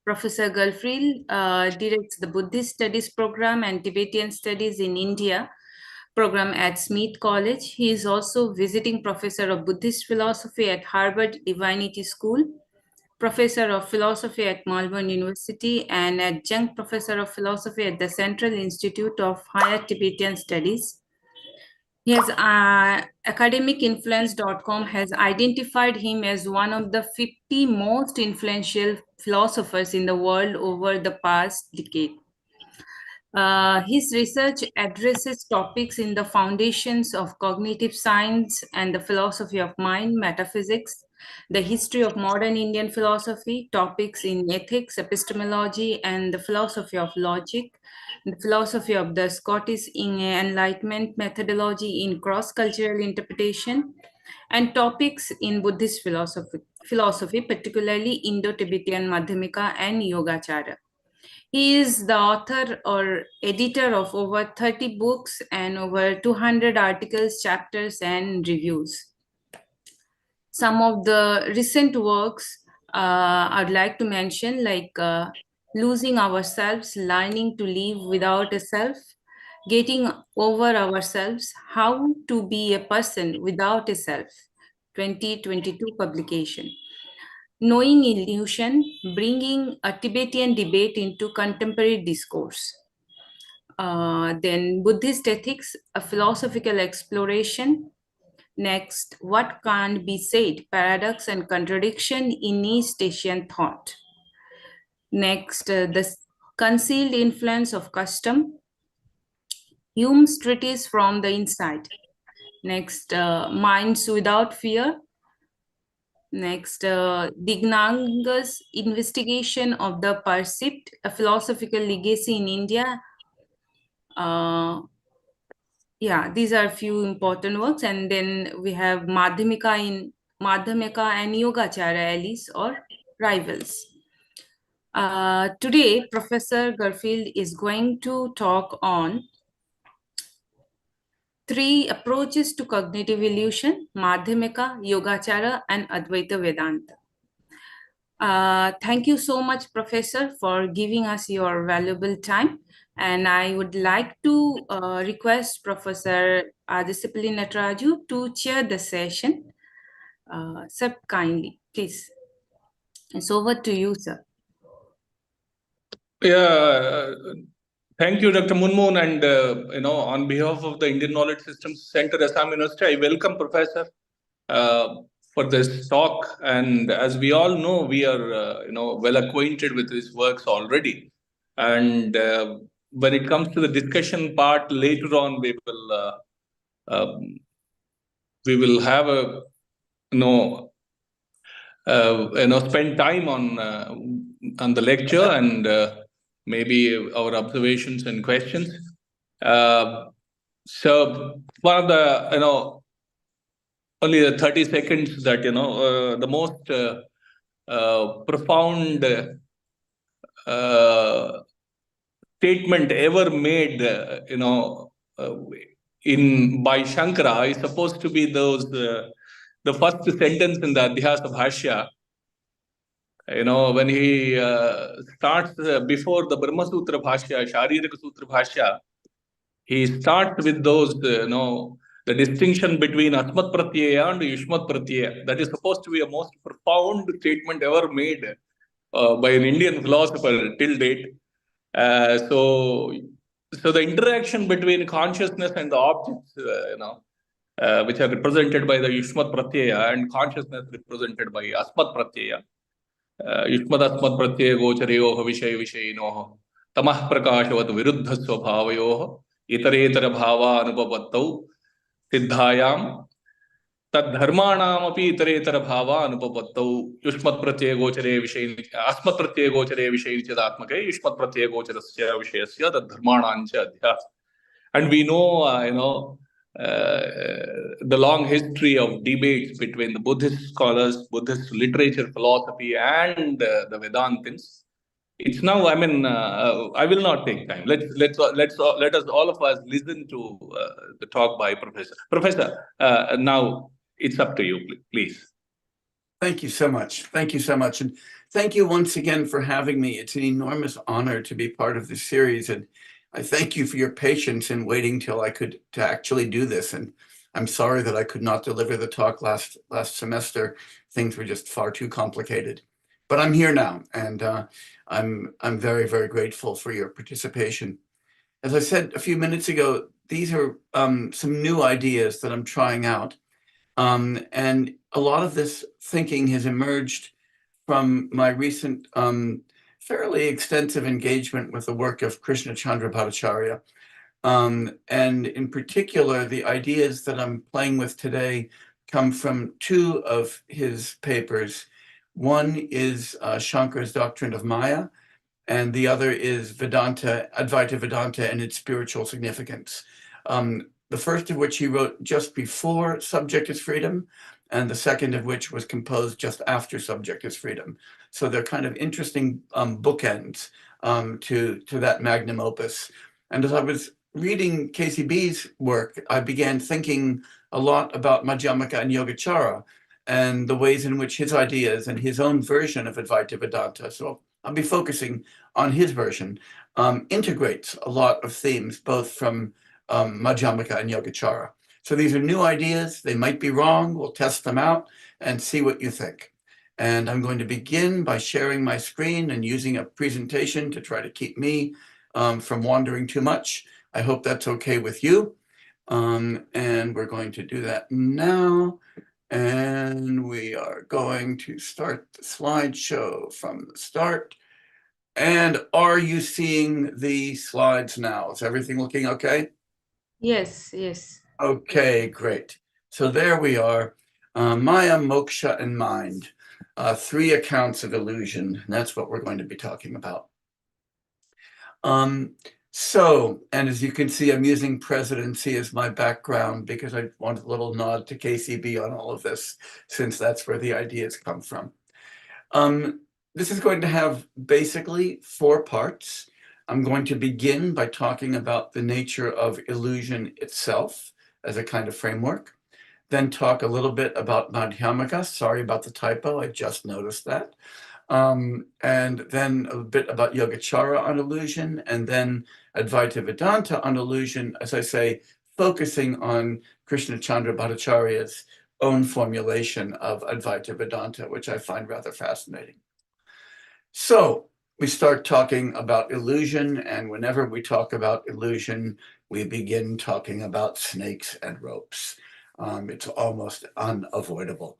Professor Garfield directs the Buddhist Studies program and Tibetan Studies in India program at Smith College. He is also visiting professor of Buddhist philosophy at Harvard Divinity School, professor of philosophy at Melbourne University, and adjunct professor of philosophy at the Central Institute of Higher Tibetan Studies. His academicinfluence.com has identified him as one of the 50 most influential philosophers in the world over the past decade. His research addresses topics in the foundations of cognitive science and the philosophy of mind, metaphysics, the history of modern Indian philosophy, topics in ethics, epistemology, and the philosophy of logic, the philosophy of the Scottish Enlightenment methodology in cross-cultural interpretation, and topics in Buddhist philosophy, particularly Indo-Tibetan Madhyamaka and Yogācāra. He is the author or editor of over 30 books and over 200 articles, chapters, and reviews. Some of the recent works I'd like to mention, like Losing Ourselves, Learning to Live Without a Self, Getting Over Ourselves, How to Be a Person Without a Self, 2022 publication. Knowing Illusion, Bringing a Tibetan Debate into Contemporary Discourse. Then Buddhist Ethics, a Philosophical Exploration. Next, What Can't Be Said, Paradox and Contradiction in East Asian Thought. Next, The Concealed Influence of Custom, Hume's Treatise from the Inside. Next, Minds Without Fear. Next, Dignanga's Investigation of the Perceived, a Philosophical Legacy in India. Yeah, these are a few important works. And then we have Madhyamaka and Yogācāra, allies or rivals. Today, Professor Garfield is going to talk on 3 approaches to cognitive illusion: Madhyamaka, Yogācāra, and Advaita Vedānta. Thank you so much, Professor, for giving us your valuable time. And I would like to request Professor Adisipali Nataraju to chair the session. Sir, kindly, please. It's over to you, sir. Yeah, thank you, Dr. Munmoon. And, on behalf of the Indian Knowledge Systems Center, Assam University, I welcome Professor for this talk. And as we all know, we are, well acquainted with his works already. And when it comes to the discussion part later on, we will have a, spend time on the lecture and maybe our observations and questions. So one of the, only the 30 seconds that, the most profound statement ever made, by Shankara is supposed to be the first sentence in the Adhyasa Bhashya. When he starts before the Brahma Sutra Bhashya, Sharirika Sutra Bhashya, he starts with those, the distinction between Asmat Pratyaya and Yushmat Pratyaya. That is supposed to be a most profound statement ever made by an Indian philosopher till date. So the interaction between consciousness and the objects, which are represented by the Yushmat Pratyaya and consciousness represented by Asmat Pratyaya. Yushmadasmat Pratyaya Gochareyoha Vishay Vishayinoha Tamah Prakashavat Viruddha Swabhavayoha Itaretara Bhava Anupapattau Siddhayam Tad Dharmanam api Itaretara Bhava Anupapattau Yushmat Pratyaya Gochare Vishay Asmat Pratyaya Gochare Vishay Chadatmake Yushmat Pratyaya Gocharasya Vishayasya Tad Dharmanancha Adhyas. And we know, the long history of debates between the Buddhist scholars, Buddhist literature, philosophy, and the Vedantins. It's now, I will not take time. Let us all of us listen to the talk by Professor. Professor, now it's up to you, please. Thank you so much. Thank you so much. And thank you once again for having me. It's an enormous honor to be part of this series. And I thank you for your patience in waiting till I could to actually do this. And I'm sorry that I could not deliver the talk last semester. Things were just far too complicated. But I'm here now, and I'm very, very grateful for your participation. As I said a few minutes ago, these are some new ideas that I'm trying out. And a lot of this thinking has emerged from my recent fairly extensive engagement with the work of Krishna Chandra Bhattacharya. And in particular, the ideas that I'm playing with today come from two of his papers. One is Shankara's Doctrine of Maya, and the other is Vedānta, Advaita Vedānta and its spiritual significance. The first of which he wrote just before Subject is Freedom, and the second of which was composed just after Subject is Freedom. So they're kind of interesting bookends to that magnum opus. And as I was reading KCB's work, I began thinking a lot about Madhyamaka and Yogācāra and the ways in which his ideas and his own version of Advaita Vedanta, so I'll be focusing on his version, integrates a lot of themes, both from Madhyamaka and Yogācāra. So these are new ideas. They might be wrong. We'll test them out and see what you think. And I'm going to begin by sharing my screen and using a presentation to try to keep me from wandering too much. I hope that's okay with you. And we're going to do that now. And we are going to start the slideshow from the start. And are you seeing the slides now? Is everything looking okay? Yes, yes. Okay, great. So there we are. Maya, moksha, and mind. Three accounts of illusion. And that's what we're going to be talking about. And as you can see, I'm using presidency as my background because I want a little nod to KCB on all of this, since that's where the ideas come from. This is going to have basically 4 parts. I'm going to begin by talking about the nature of illusion itself as a kind of framework, then talk a little bit about Madhyamaka. Sorry about the typo, I just noticed that. And then a bit about Yogācāra on illusion, and then Advaita Vedānta on illusion, as I say, focusing on Krishna Chandra Bhattacharya's own formulation of Advaita Vedānta, which I find rather fascinating. So we start talking about illusion, and whenever we talk about illusion, we begin talking about snakes and ropes. It's almost unavoidable.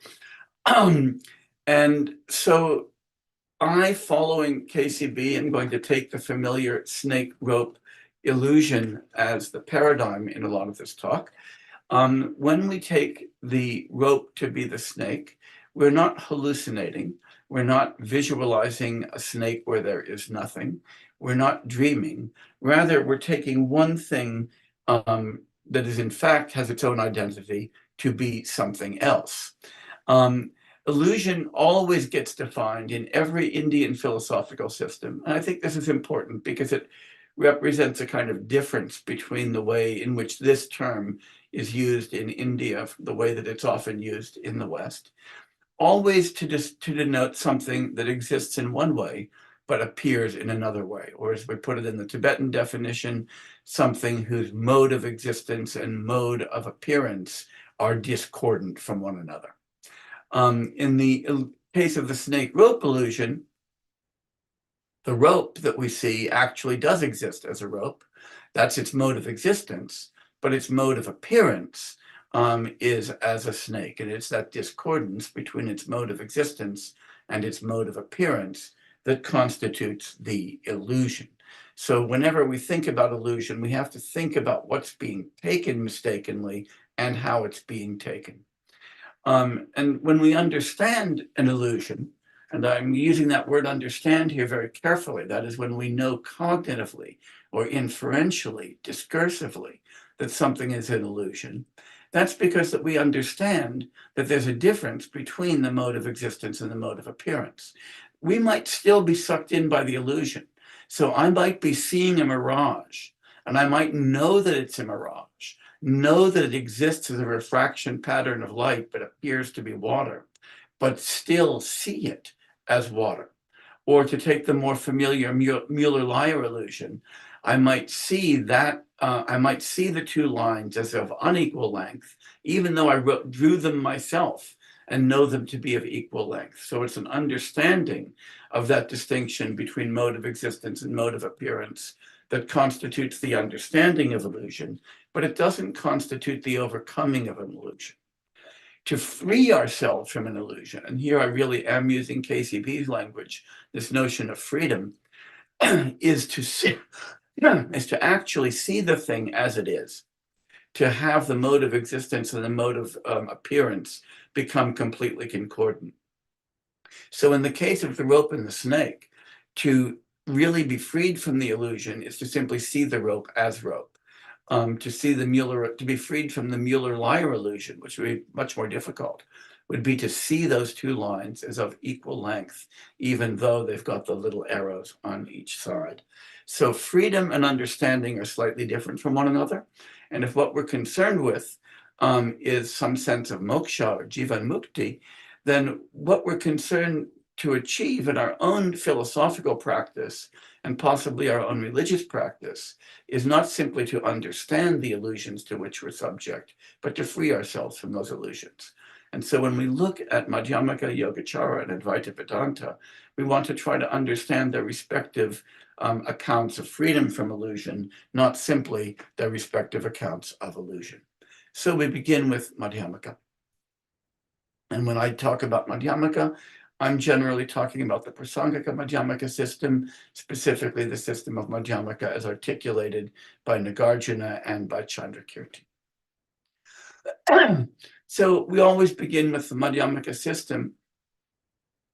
And so I, following KCB, am going to take the familiar snake rope illusion as the paradigm in a lot of this talk. When we take the rope to be the snake, we're not hallucinating. We're not visualizing a snake where there is nothing. We're not dreaming. Rather, we're taking one thing that is in fact has its own identity to be something else. Illusion always gets defined in every Indian philosophical system. And I think this is important because it represents a kind of difference between the way in which this term is used in India, the way that it's often used in the West. Always to denote something that exists in one way, but appears in another way. Or as we put it in the Tibetan definition, something whose mode of existence and mode of appearance are discordant from one another. In the case of the snake rope illusion, the rope that we see actually does exist as a rope. That's its mode of existence, but its mode of appearance is as a snake. And it's that discordance between its mode of existence and its mode of appearance that constitutes the illusion. So whenever we think about illusion, we have to think about what's being taken mistakenly and how it's being taken. And when we understand an illusion, and I'm using that word understand here very carefully, that is when we know cognitively or inferentially, discursively, that something is an illusion, that's because that we understand that there's a difference between the mode of existence and the mode of appearance. We might still be sucked in by the illusion. So I might be seeing a mirage, and I might know that it's a mirage, know that it exists as a refraction pattern of light, but appears to be water. but still see it as water. Or to take the more familiar Mueller-Lyer illusion, I might see the two lines as of unequal length, even though I drew them myself and know them to be of equal length. So it's an understanding of that distinction between mode of existence and mode of appearance that constitutes the understanding of illusion, but it doesn't constitute the overcoming of an illusion. To free ourselves from an illusion, and here I really am using KCB's language, this notion of freedom, is to actually see the thing as it is, to have the mode of existence and the mode of appearance become completely concordant. So in the case of the rope and the snake, to really be freed from the illusion is to simply see the rope as rope. To be freed from the Mueller-Lyer illusion, which would be much more difficult, would be to see those two lines as of equal length, even though they've got the little arrows on each side. So freedom and understanding are slightly different from one another. And if what we're concerned with is some sense of moksha or jivan mukti, then what we're concerned to achieve in our own philosophical practice and possibly our own religious practice is not simply to understand the illusions to which we're subject, but to free ourselves from those illusions. And so when we look at Madhyamaka, Yogācāra, and Advaita Vedānta, we want to try to understand their respective accounts of freedom from illusion, not simply their respective accounts of illusion. So we begin with Madhyamaka. And when I talk about Madhyamaka, I'm generally talking about the Prasangika Madhyamaka system, specifically the system of Madhyamaka as articulated by Nagarjuna and by Chandrakirti. So we always begin with the Madhyamaka system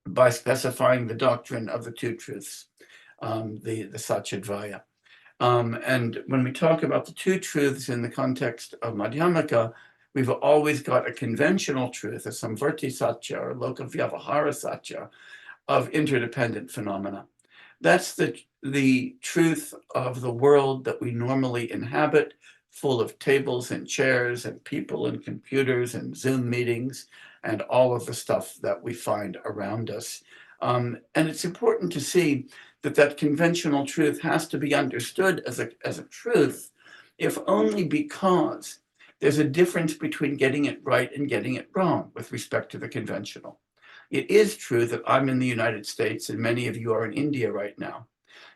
by specifying the doctrine of the two truths, the Satyadvaya. And when we talk about the two truths in the context of Madhyamaka, we've always got a conventional truth, a samvarti satya or lokavyavahara satya of interdependent phenomena. That's the truth of the world that we normally inhabit, full of tables and chairs and people and computers and Zoom meetings and all of the stuff that we find around us. And it's important to see that conventional truth has to be understood as a truth, if only because there's a difference between getting it right and getting it wrong with respect to the conventional. It is true that I'm in the United States and many of you are in India right now.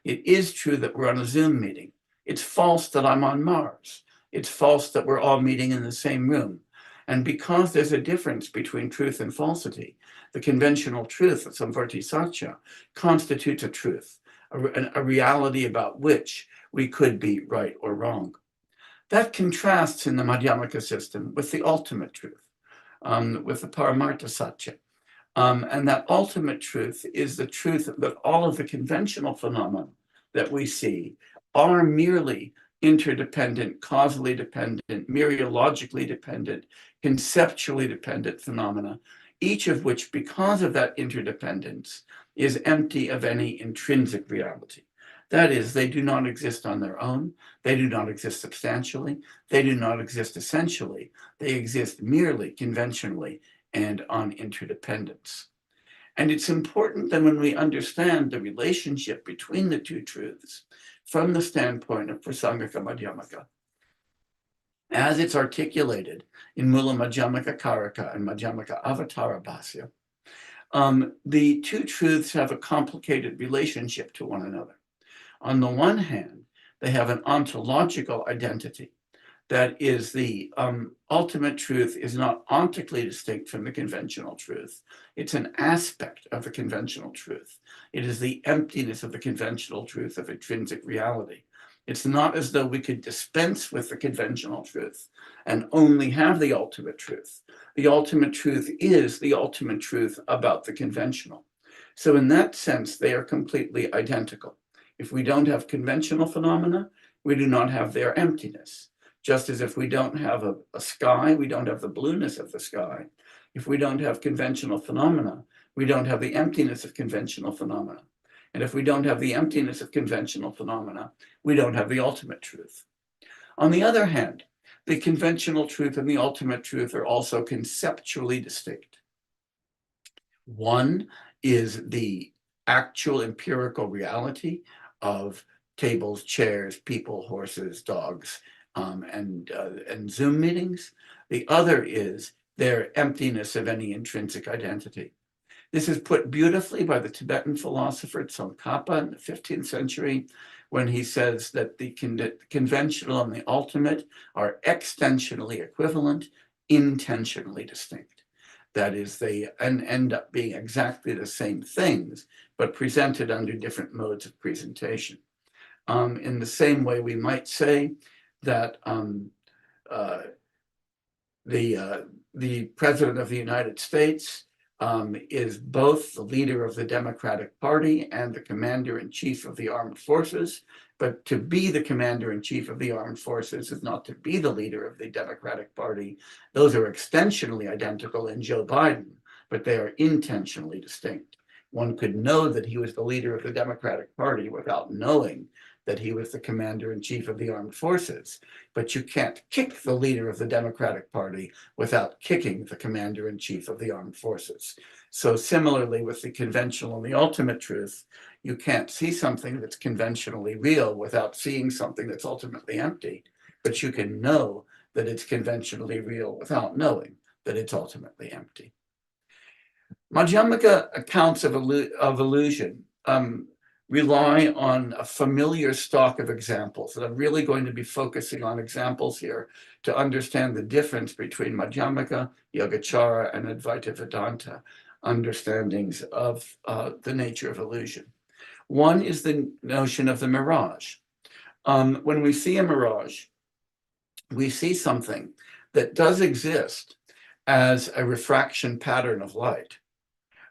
It is true that we're on a Zoom meeting. It's false that I'm on Mars. It's false that we're all meeting in the same room. And because there's a difference between truth and falsity, the conventional truth of samvarti satya constitutes a truth, a reality about which we could be right or wrong. That contrasts in the Madhyamaka system with the ultimate truth, with the Paramartha Satya. And that ultimate truth is the truth that all of the conventional phenomena that we see are merely interdependent, causally dependent, mereologically dependent, conceptually dependent phenomena, each of which, because of that interdependence, is empty of any intrinsic reality. That is, they do not exist on their own, they do not exist substantially, they do not exist essentially, they exist merely conventionally and on interdependence. And it's important that when we understand the relationship between the two truths from the standpoint of Prasangika Madhyamaka, as it's articulated in Mula Madhyamaka Karaka and Madhyamaka Avatara Bhasya, the two truths have a complicated relationship to one another. On the one hand, they have an ontological identity. That is, the ultimate truth is not ontically distinct from the conventional truth. It's an aspect of the conventional truth. It is the emptiness of the conventional truth of intrinsic reality. It's not as though we could dispense with the conventional truth and only have the ultimate truth. The ultimate truth is the ultimate truth about the conventional. So in that sense, they are completely identical. If we don't have conventional phenomena, we do not have their emptiness. Just as if we don't have a sky, we don't have the blueness of the sky. If we don't have conventional phenomena, we don't have the emptiness of conventional phenomena. And if we don't have the emptiness of conventional phenomena, we don't have the ultimate truth. On the other hand, the conventional truth and the ultimate truth are also conceptually distinct. One is the actual empirical reality of tables, chairs, people, horses, dogs, and Zoom meetings. The other is their emptiness of any intrinsic identity. This is put beautifully by the Tibetan philosopher Tsongkhapa in the 15th century, when he says that the conventional and the ultimate are extensionally equivalent, intentionally distinct. That is, they end up being exactly the same things, but presented under different modes of presentation. In the same way, we might say that the President of the United States is both the leader of the Democratic Party and the commander-in-chief of the armed forces. But to be the commander-in-chief of the armed forces is not to be the leader of the Democratic Party. Those are extensionally identical in Joe Biden, but they are intentionally distinct. One could know that he was the leader of the Democratic Party without knowing that he was the commander-in-chief of the armed forces. But you can't kick the leader of the Democratic Party without kicking the commander-in-chief of the armed forces. So similarly with the conventional and the ultimate truth, you can't see something that's conventionally real without seeing something that's ultimately empty, but you can know that it's conventionally real without knowing that it's ultimately empty. Madhyamaka accounts of illusion rely on a familiar stock of examples. And I'm really going to be focusing on examples here to understand the difference between Madhyamaka, Yogācāra, and Advaita Vedānta understandings of the nature of illusion. One is the notion of the mirage. When we see a mirage, we see something that does exist as a refraction pattern of light,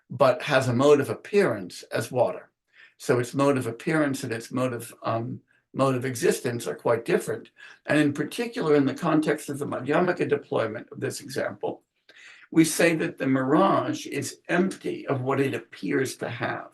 but has a mode of appearance as water. So its mode of appearance and its mode of existence are quite different. And in particular, in the context of the Madhyamaka deployment of this example, we say that the mirage is empty of what it appears to have.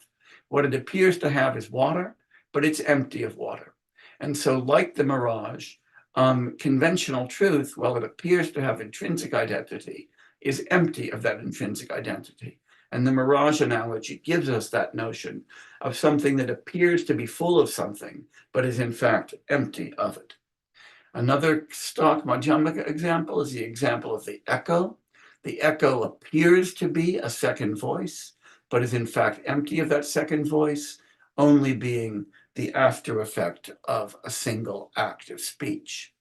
What it appears to have is water, but it's empty of water. And so like the mirage, conventional truth, while it appears to have intrinsic identity, is empty of that intrinsic identity. And the mirage analogy gives us that notion of something that appears to be full of something, but is in fact empty of it. Another stock Madhyamaka example is the example of the echo. The echo appears to be a second voice, but is in fact empty of that second voice, only being the after effect of a single act of speech.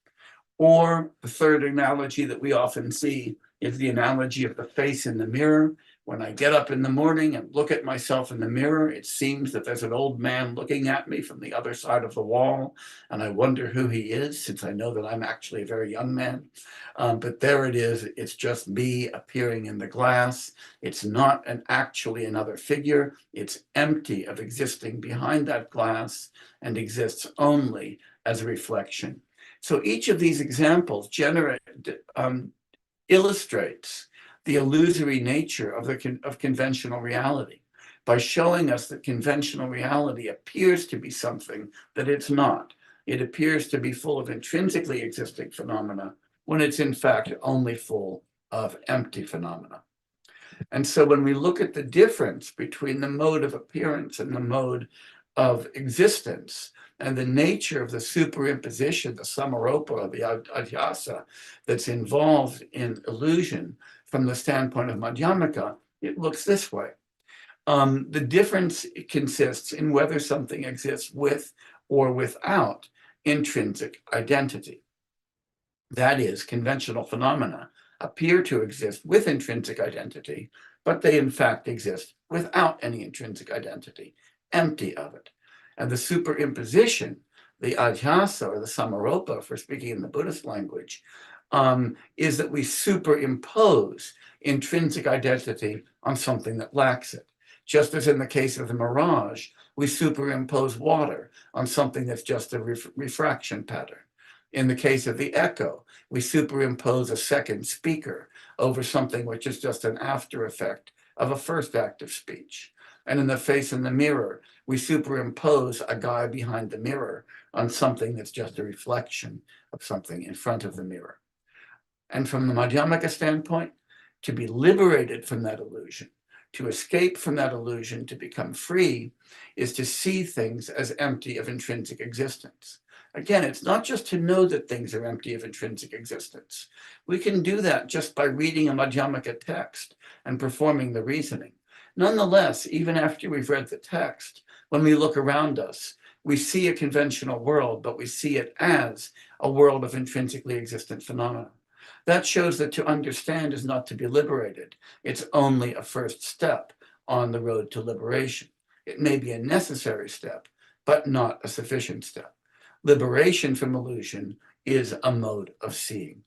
Or the third analogy that we often see is the analogy of the face in the mirror. When I get up in the morning and look at myself in the mirror, it seems that there's an old man looking at me from the other side of the wall, and I wonder who he is, since I know that I'm actually a very young man. But there it is. It's just me appearing in the glass. It's not actually another figure. It's empty of existing behind that glass and exists only as a reflection. So each of these examples illustrates the illusory nature of conventional reality by showing us that conventional reality appears to be something that it's not. It appears to be full of intrinsically existing phenomena when it's in fact only full of empty phenomena. And so when we look at the difference between the mode of appearance and the mode of existence, and the nature of the superimposition, the samaropa, the adhyasa that's involved in illusion from the standpoint of Madhyamaka, it looks this way. The difference consists in whether something exists with or without intrinsic identity. That is, conventional phenomena appear to exist with intrinsic identity, but they in fact exist without any intrinsic identity, empty of it. And the superimposition, the adhyasa or the samaropa, for speaking in the Buddhist language, is that we superimpose intrinsic identity on something that lacks it. Just as in the case of the mirage, we superimpose water on something that's just a refraction pattern. In the case of the echo, we superimpose a second speaker over something which is just an after effect of a first act of speech. And in the face in the mirror, we superimpose a guy behind the mirror on something that's just a reflection of something in front of the mirror. And from the Madhyamaka standpoint, to be liberated from that illusion, To escape from that illusion, to become free, is to see things as empty of intrinsic existence. Again, it's not just to know that things are empty of intrinsic existence. We can do that just by reading a Madhyamaka text and performing the reasoning. Nonetheless, even after we've read the text, when we look around us, we see a conventional world, but we see it as a world of intrinsically existent phenomena. That shows that to understand is not to be liberated. It's only a first step on the road to liberation. It may be a necessary step, but not a sufficient step. Liberation from illusion is a mode of seeing.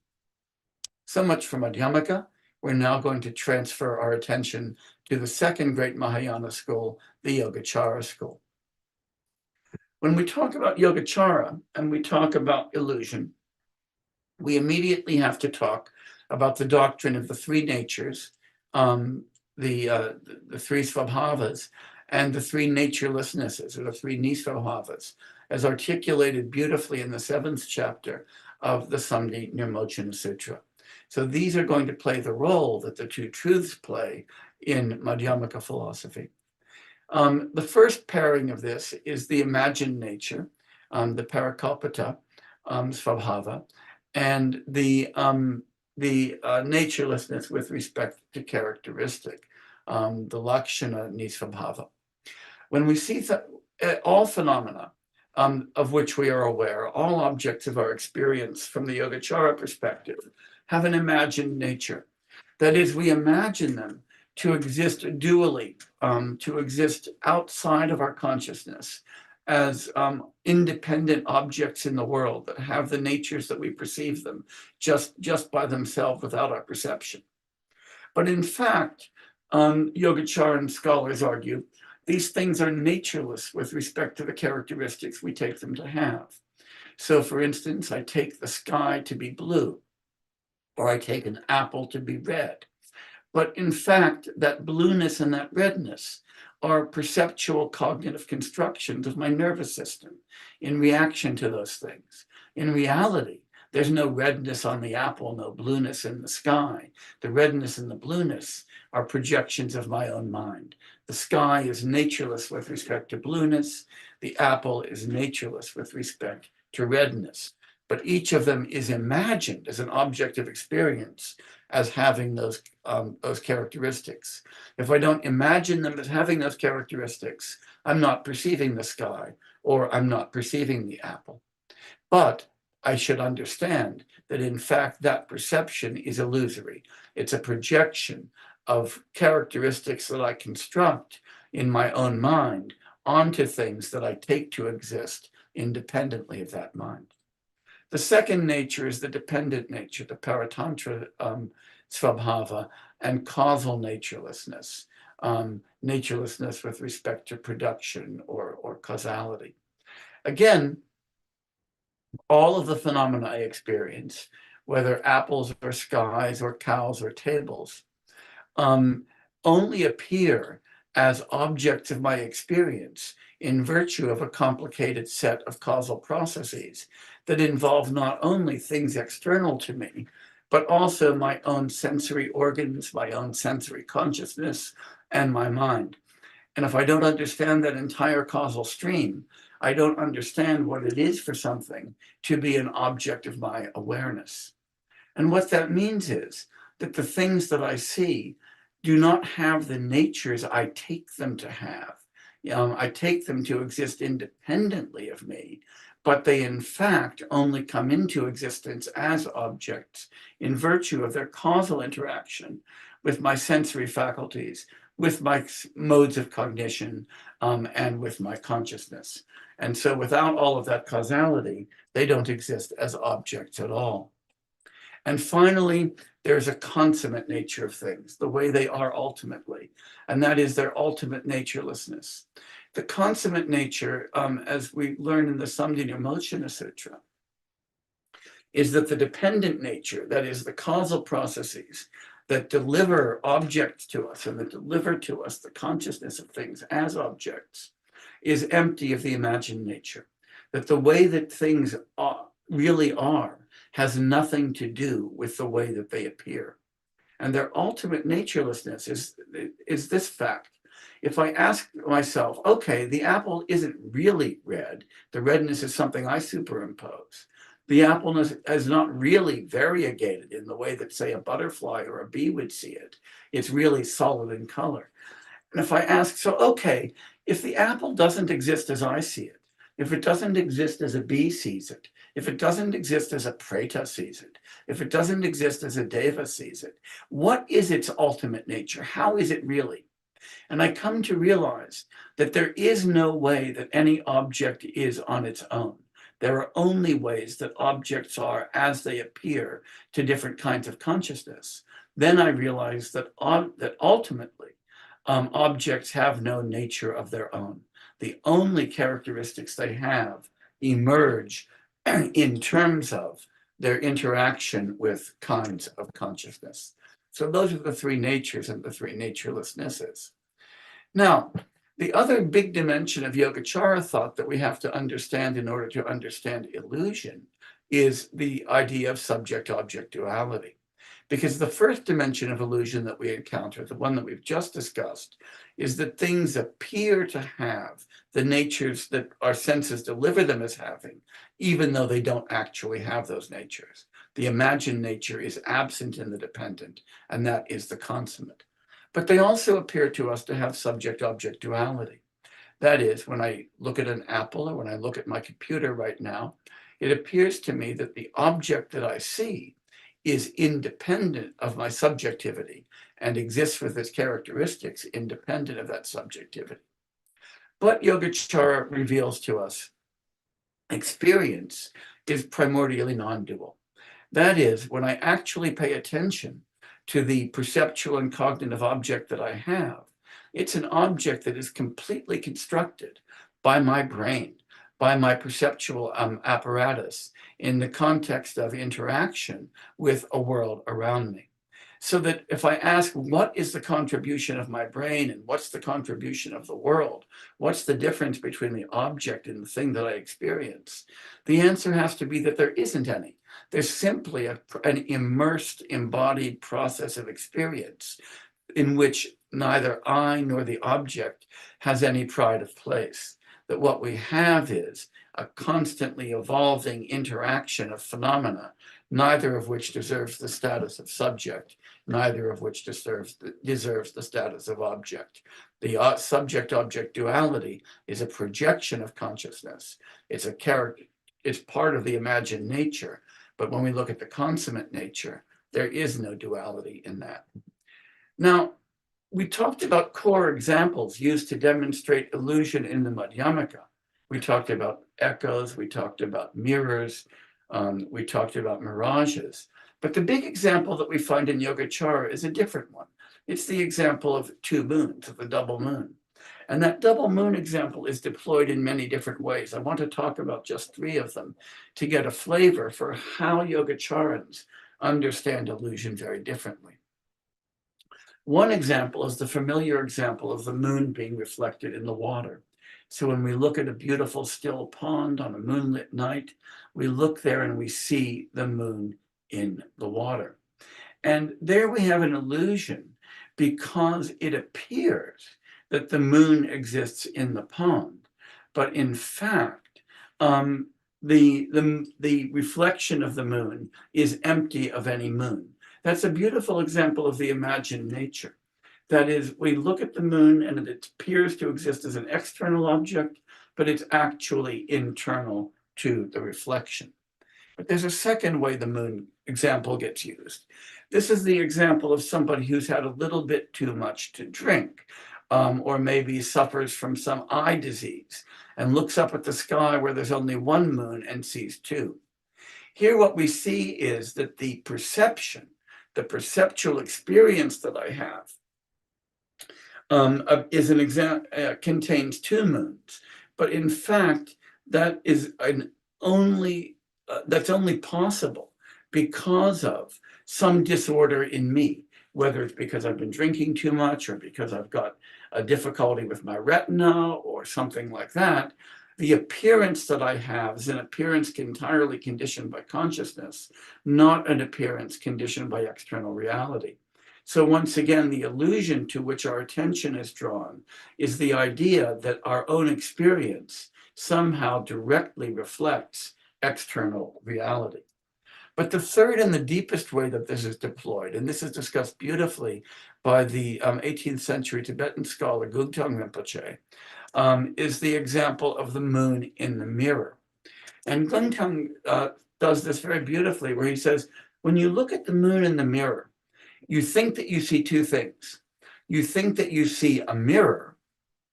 So much for Madhyamaka. We're now going to transfer our attention to the second great Mahayana school, the Yogācāra school. When we talk about Yogācāra and we talk about illusion, we immediately have to talk about the doctrine of the three natures, the three svabhavas, and the three naturelessnesses, or the three nisvabhavas, as articulated beautifully in the 7th chapter of the Samdhi Nirmochana Sutra. So these are going to play the role that the two truths play in Madhyamaka philosophy. The first pairing of this is the imagined nature, the parakalpita svabhava, and the naturelessness with respect to characteristic, the lakshana nisvabhava. When we see all phenomena of which we are aware, all objects of our experience from the Yogācāra perspective have an imagined nature. That is, we imagine them to exist dually, to exist outside of our consciousness as independent objects in the world that have the natures that we perceive them just by themselves without our perception. But in fact, Yogācāran scholars argue these things are natureless with respect to the characteristics we take them to have. So for instance, I take the sky to be blue, or I take an apple to be red. But in fact, that blueness and that redness are perceptual cognitive constructions of my nervous system in reaction to those things. In reality, there's no redness on the apple, no blueness in the sky. The redness and the blueness are projections of my own mind. The sky is natureless with respect to blueness. The apple is natureless with respect to redness. But each of them is imagined as an object of experience as having those characteristics. If I don't imagine them as having those characteristics, I'm not perceiving the sky, or I'm not perceiving the apple. But I should understand that in fact that perception is illusory. It's a projection of characteristics that I construct in my own mind onto things that I take to exist independently of that mind. The second nature is the dependent nature, the paratantra svabhava, and causal naturelessness, naturelessness with respect to production or causality. Again, all of the phenomena I experience, whether apples or skies or cows or tables, only appear as objects of my experience in virtue of a complicated set of causal processes that involve not only things external to me, but also my own sensory organs, my own sensory consciousness, and my mind. And if I don't understand that entire causal stream, I don't understand what it is for something to be an object of my awareness. And what that means is that the things that I see do not have the natures I take them to have. I take them to exist independently of me, but they in fact only come into existence as objects in virtue of their causal interaction with my sensory faculties, with my modes of cognition, and with my consciousness. And so without all of that causality, they don't exist as objects at all. And finally, there's a consummate nature of things, the way they are ultimately, and that is their ultimate naturelessness. The consummate nature, as we learn in the Samdhi Nirmochana Sutra, is that the dependent nature, that is the causal processes that deliver objects to us and that deliver to us the consciousness of things as objects, is empty of the imagined nature. That the way that things really are has nothing to do with the way that they appear. and their ultimate naturelessness is this fact. If I ask myself, okay, the apple isn't really red, the redness is something I superimpose. The apple is not really variegated in the way that, say, a butterfly or a bee would see it. It's really solid in color. And if I ask, so, okay, if the apple doesn't exist as I see it, if it doesn't exist as a bee sees it, if it doesn't exist as a preta sees it, if it doesn't exist as a deva sees it, what is its ultimate nature? How is it really? And I come to realize that there is no way that any object is on its own. There are only ways that objects are as they appear to different kinds of consciousness. Then I realize that ultimately, objects have no nature of their own. The only characteristics they have emerge in terms of their interaction with kinds of consciousness. So those are the three natures and the three naturelessnesses. Now, the other big dimension of Yogācāra thought that we have to understand in order to understand illusion is the idea of subject-object duality. Because the first dimension of illusion that we encounter, the one that we've just discussed, is that things appear to have the natures that our senses deliver them as having, even though they don't actually have those natures. The imagined nature is absent in the dependent, and that is the consummate. But they also appear to us to have subject-object duality. That is, when I look at an apple or when I look at my computer right now, it appears to me that the object that I see is independent of my subjectivity and exists with its characteristics independent of that subjectivity. But Yogācāra reveals to us experience is primordially non-dual. That is, when I actually pay attention to the perceptual and cognitive object that I have, it's an object that is completely constructed by my brain, by my perceptual apparatus in the context of interaction with a world around me. So that if I ask, what is the contribution of my brain and what's the contribution of the world? What's the difference between the object and the thing that I experience? The answer has to be that there isn't any. There's simply an immersed, embodied process of experience in which neither I nor the object has any pride of place. That what we have is a constantly evolving interaction of phenomena, neither of which deserves the status of subject, neither of which deserves the status of object. The subject-object duality is a projection of consciousness. It's a character. It's part of the imagined nature. But when we look at the consummate nature, there is no duality in that. Now, we talked about core examples used to demonstrate illusion in the Madhyamaka. We talked about echoes, we talked about mirrors, we talked about mirages. But the big example that we find in Yogācāra is a different one. It's the example of two moons, of the double moon. And that double moon example is deployed in many different ways. I want to talk about just three of them to get a flavor for how Yogācārans understand illusion very differently. One example is the familiar example of the moon being reflected in the water. So when we look at a beautiful still pond on a moonlit night, we look there and we see the moon in the water. And there we have an illusion because it appears that the moon exists in the pond. But in fact, the reflection of the moon is empty of any moon. That's a beautiful example of the imagined nature. That is, we look at the moon and it appears to exist as an external object, but it's actually internal to the reflection. But there's a second way the moon example gets used. This is the example of somebody who's had a little bit too much to drink, or maybe suffers from some eye disease and looks up at the sky where there's only one moon and sees two. Here what we see is that the perception, the perceptual experience that I have is contains two moons, but in fact that is that's only possible because of some disorder in me, whether it's because I've been drinking too much or because I've got a difficulty with my retina or something like that. The appearance that I have is an appearance entirely conditioned by consciousness, not an appearance conditioned by external reality. So once again, the illusion to which our attention is drawn is the idea that our own experience somehow directly reflects external reality. But the third and the deepest way that this is deployed, and this is discussed beautifully by the 18th century Tibetan scholar Gugtang Rinpoche, is the example of the moon in the mirror. And Gugtang does this very beautifully, where he says, when you look at the moon in the mirror, you think that you see two things. You think that you see a mirror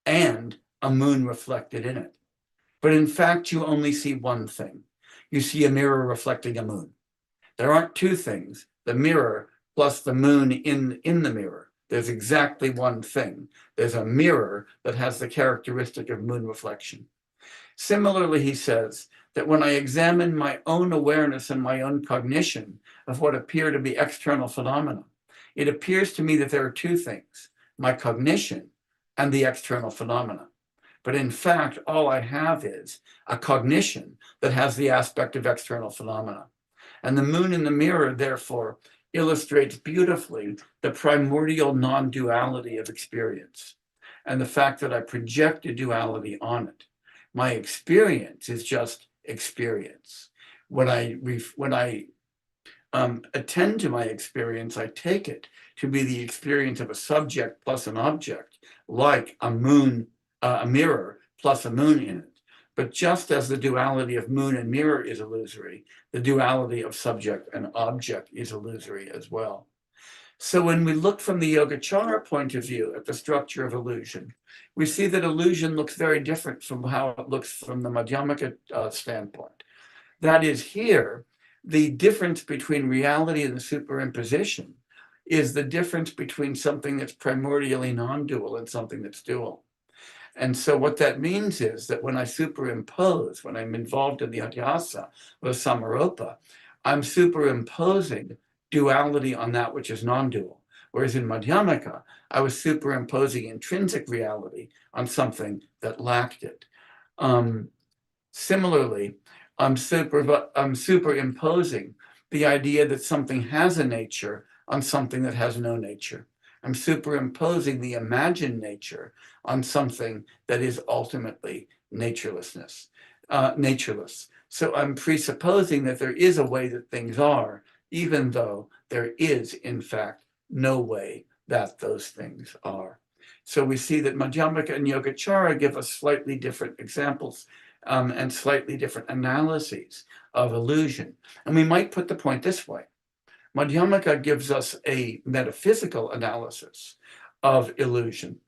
and a moon reflected in it. But in fact, you only see one thing. You see a mirror reflecting a moon. There aren't two things, the mirror plus the moon in the mirror. There's exactly one thing. There's a mirror that has the characteristic of moon reflection. Similarly, he says that when I examine my own awareness and my own cognition of what appear to be external phenomena, it appears to me that there are two things, my cognition and the external phenomena. But in fact, all I have is a cognition that has the aspect of external phenomena. And the moon in the mirror, therefore, illustrates beautifully the primordial non-duality of experience and the fact that I project a duality on it. My experience is just experience. When I attend to my experience, I take it to be the experience of a subject plus an object, like a moon, a mirror plus a moon in it. But just as the duality of moon and mirror is illusory, the duality of subject and object is illusory as well. So when we look from the Yogācāra point of view at the structure of illusion, we see that illusion looks very different from how it looks from the Madhyamaka standpoint. That is, here, the difference between reality and the superimposition is the difference between something that's primordially non-dual and something that's dual. And so what that means is that when I superimpose, when I'm involved in the adhyasa or samaropa, I'm superimposing duality on that which is non-dual. Whereas in Madhyamaka, I was superimposing intrinsic reality on something that lacked it. Similarly, I'm superimposing the idea that something has a nature on something that has no nature. I'm superimposing the imagined nature on something that is ultimately natureless. So I'm presupposing that there is a way that things are, even though there is, in fact, no way that those things are. So we see that Madhyamaka and Yogācāra give us slightly different examples and slightly different analyses of illusion. And we might put the point this way. Madhyamaka gives us a metaphysical analysis of illusion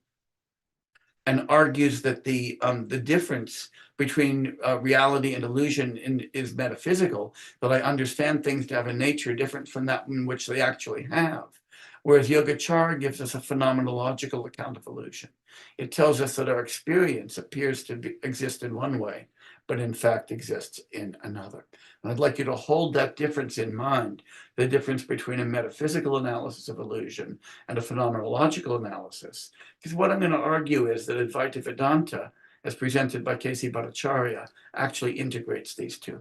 and argues that the difference between reality and illusion is metaphysical, that I understand things to have a nature different from that in which they actually have. Whereas Yogācāra gives us a phenomenological account of illusion. It tells us that our experience appears to exist in one way, but in fact exists in another. And I'd like you to hold that difference in mind, the difference between a metaphysical analysis of illusion and a phenomenological analysis. Because what I'm going to argue is that Advaita Vedānta, as presented by K.C. Bhattacharya, actually integrates these two.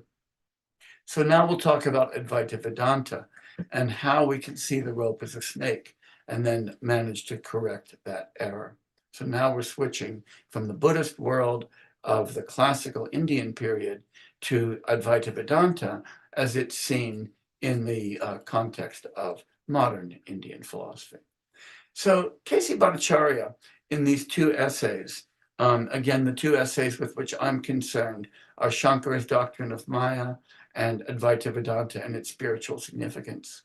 So now we'll talk about Advaita Vedānta and how we can see the rope as a snake and then manage to correct that error. So now we're switching from the Buddhist world of the classical Indian period to Advaita Vedānta as it's seen in the context of modern Indian philosophy. So K.C. Bhattacharya, in these two essays, again, the two essays with which I'm concerned are Shankara's Doctrine of Maya and Advaita Vedānta and its spiritual significance.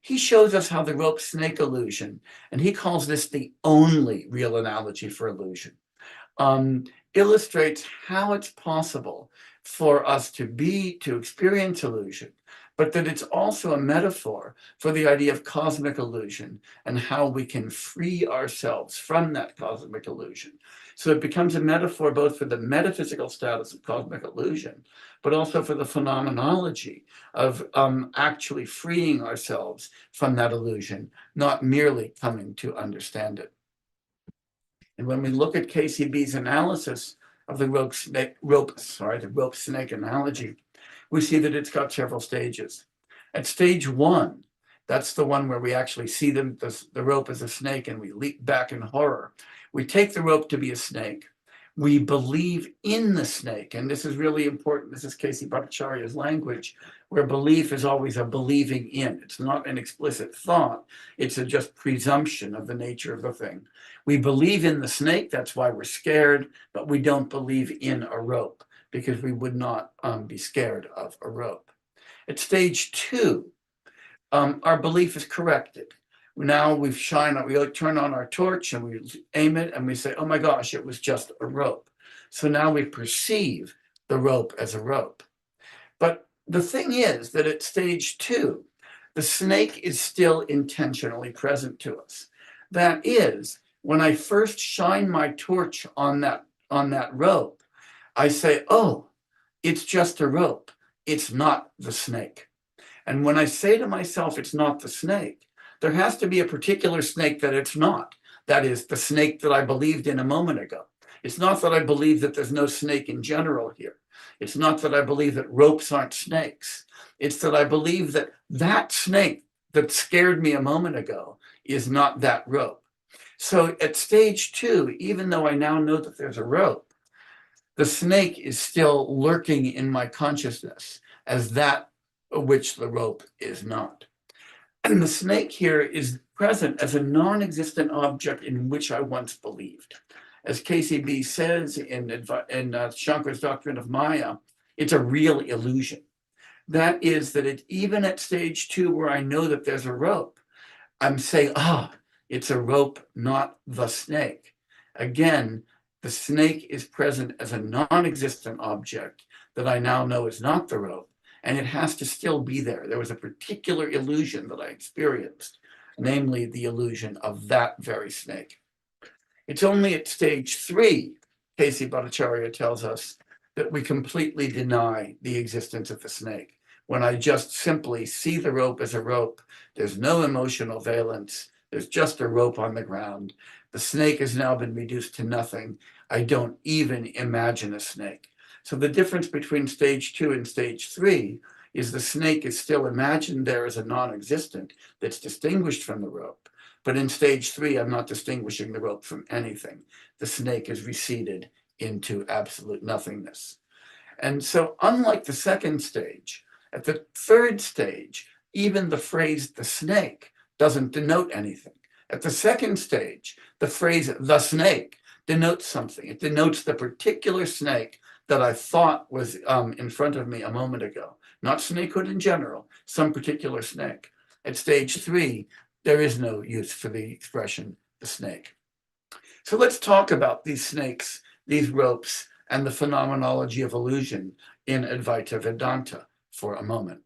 He shows us how the rope snake illusion, and he calls this the only real analogy for illusion, illustrates how it's possible for us to experience illusion, but that it's also a metaphor for the idea of cosmic illusion and how we can free ourselves from that cosmic illusion. So it becomes a metaphor both for the metaphysical status of cosmic illusion, but also for the phenomenology of actually freeing ourselves from that illusion, not merely coming to understand it. And when we look at KCB's analysis of the rope snake analogy, we see that it's got several stages. At stage one, That's the one where we actually see the rope as a snake and we leap back in horror. We take the rope to be a snake. We believe in the snake. And this is really important. This is K.C. Bhattacharya's language, where belief is always a believing in. It's not an explicit thought. It's a just presumption of the nature of the thing. We believe in the snake. That's why we're scared, but we don't believe in a rope because we would not be scared of a rope. At stage 2, our belief is corrected. Now we turn on our torch and we aim it and we say, oh my gosh, it was just a rope. So now we perceive the rope as a rope. But the thing is that at stage 2, the snake is still intentionally present to us. That is, when I first shine my torch on that rope, I say, oh, it's just a rope. It's not the snake. And when I say to myself, it's not the snake, there has to be a particular snake that it's not. That is the snake that I believed in a moment ago. It's not that I believe that there's no snake in general here. It's not that I believe that ropes aren't snakes. It's that I believe that that snake that scared me a moment ago is not that rope. So at stage 2, even though I now know that there's a rope, the snake is still lurking in my consciousness as that which the rope is not. And the snake here is present as a non-existent object in which I once believed. As KCB says in Shankara's doctrine of Maya, it's a real illusion. That is that even at stage 2, where I know that there's a rope, I'm saying, it's a rope, not the snake. Again, the snake is present as a non-existent object that I now know is not the rope. And it has to still be there. There was a particular illusion that I experienced, namely the illusion of that very snake. It's only at stage 3, K.C. Bhattacharya tells us, that we completely deny the existence of the snake. When I just simply see the rope as a rope, there's no emotional valence, there's just a rope on the ground. The snake has now been reduced to nothing. I don't even imagine a snake. So the difference between stage 2 and stage 3 is the snake is still imagined there as a non-existent that's distinguished from the rope. But in stage 3, I'm not distinguishing the rope from anything. The snake is receded into absolute nothingness. And so unlike the second stage, at the third stage, even the phrase the snake doesn't denote anything. At the second stage, the phrase the snake denotes something. It denotes the particular snake that I thought was in front of me a moment ago. Not snakehood in general, some particular snake. At stage 3, there is no use for the expression the snake. So let's talk about these snakes, these ropes, and the phenomenology of illusion in Advaita Vedanta for a moment.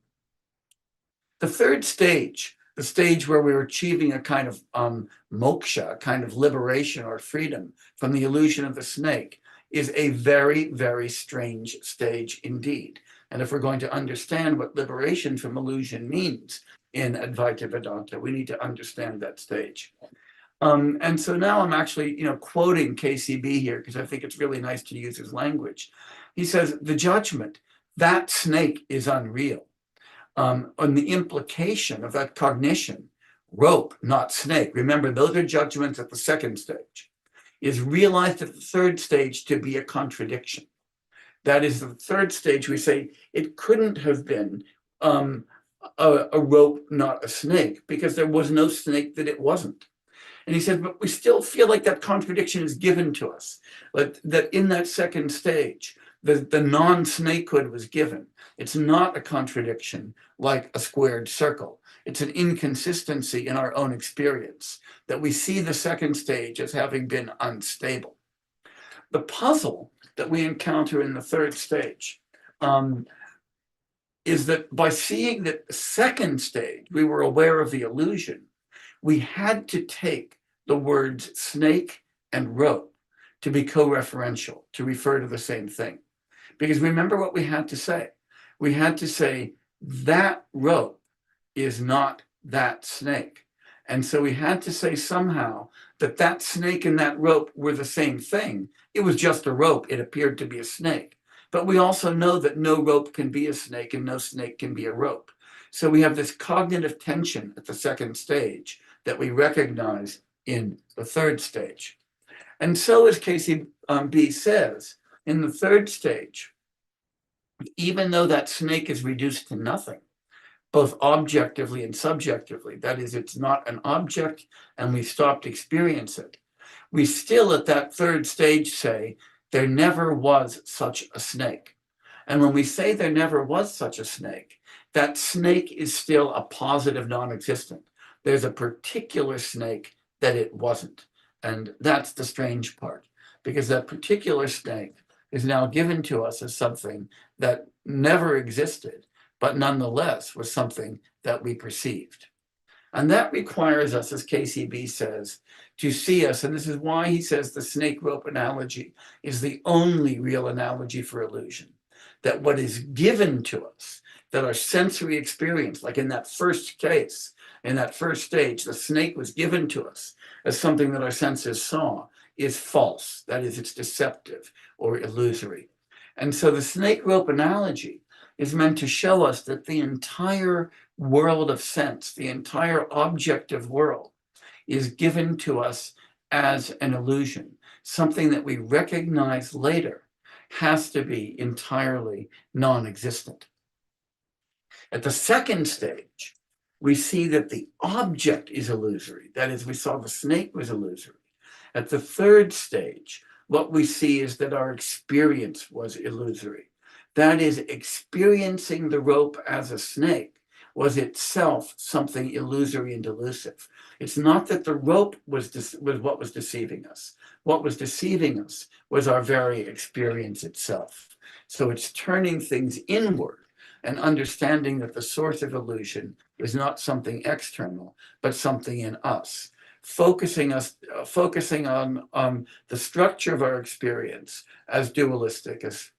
The third stage, the stage where we're achieving a kind of moksha, a kind of liberation or freedom from the illusion of the snake, is a very, very strange stage indeed. And if we're going to understand what liberation from illusion means in Advaita Vedanta, we need to understand that stage. And so now I'm actually, quoting KCB here because I think it's really nice to use his language. He says, the judgment, that snake is unreal. On the implication of that cognition, rope, not snake. Remember, those are judgments at the second stage. Is realized at the third stage to be a contradiction. That is the third stage. We say it couldn't have been a rope, not a snake, because there was no snake that it wasn't. And he said, but we still feel like that contradiction is given to us, that in that second stage, the non-snakehood was given. It's not a contradiction like a squared circle. It's an inconsistency in our own experience, that we see the second stage as having been unstable. The puzzle that we encounter in the third stage is that by seeing that the second stage, we were aware of the illusion, we had to take the words snake and rope to be co-referential, to refer to the same thing. Because remember what we had to say. We had to say that rope is not that snake. And so we had to say somehow that that snake and that rope were the same thing. It was just a rope. It appeared to be a snake. But we also know that no rope can be a snake and no snake can be a rope. So we have this cognitive tension at the second stage that we recognize in the third stage. And so, as KCB says, in the third stage, even though that snake is reduced to nothing, both objectively and subjectively, that is, it's not an object and we've stopped experiencing it, we still at that third stage say, there never was such a snake. And when we say there never was such a snake, that snake is still a positive non-existent. There's a particular snake that it wasn't. And that's the strange part, because that particular snake is now given to us as something that never existed, but nonetheless was something that we perceived. And that requires us, as KCB says, to see us, and this is why he says the snake rope analogy is the only real analogy for illusion, that what is given to us, that our sensory experience, like in that first case, in that first stage, the snake was given to us as something that our senses saw, is false. That is, it's deceptive or illusory. And so the snake rope analogy is meant to show us that the entire world of sense, the entire objective world, is given to us as an illusion. Something that we recognize later has to be entirely non-existent. At the second stage, we see that the object is illusory. That is, we saw the snake was illusory. At the third stage, what we see is that our experience was illusory. That is, experiencing the rope as a snake was itself something illusory and delusive. It's not that the rope was what was deceiving us. What was deceiving us was our very experience itself. So it's turning things inward and understanding that the source of illusion is not something external, but something in us. Focusing on the structure of our experience as dualistic, as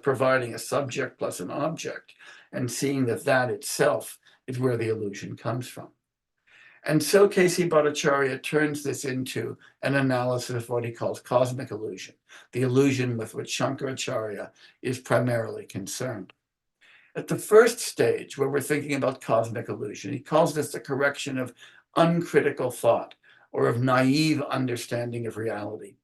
providing a subject plus an object, and seeing that that itself is where the illusion comes from. And so K.C. Bhattacharya turns this into an analysis of what he calls cosmic illusion, the illusion with which Shankaracharya is primarily concerned. At the first stage, where we're thinking about cosmic illusion, he calls this the correction of uncritical thought, or of naive understanding of reality.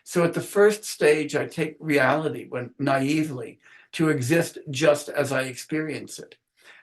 So at the first stage, I take reality naively to exist just as I experience it,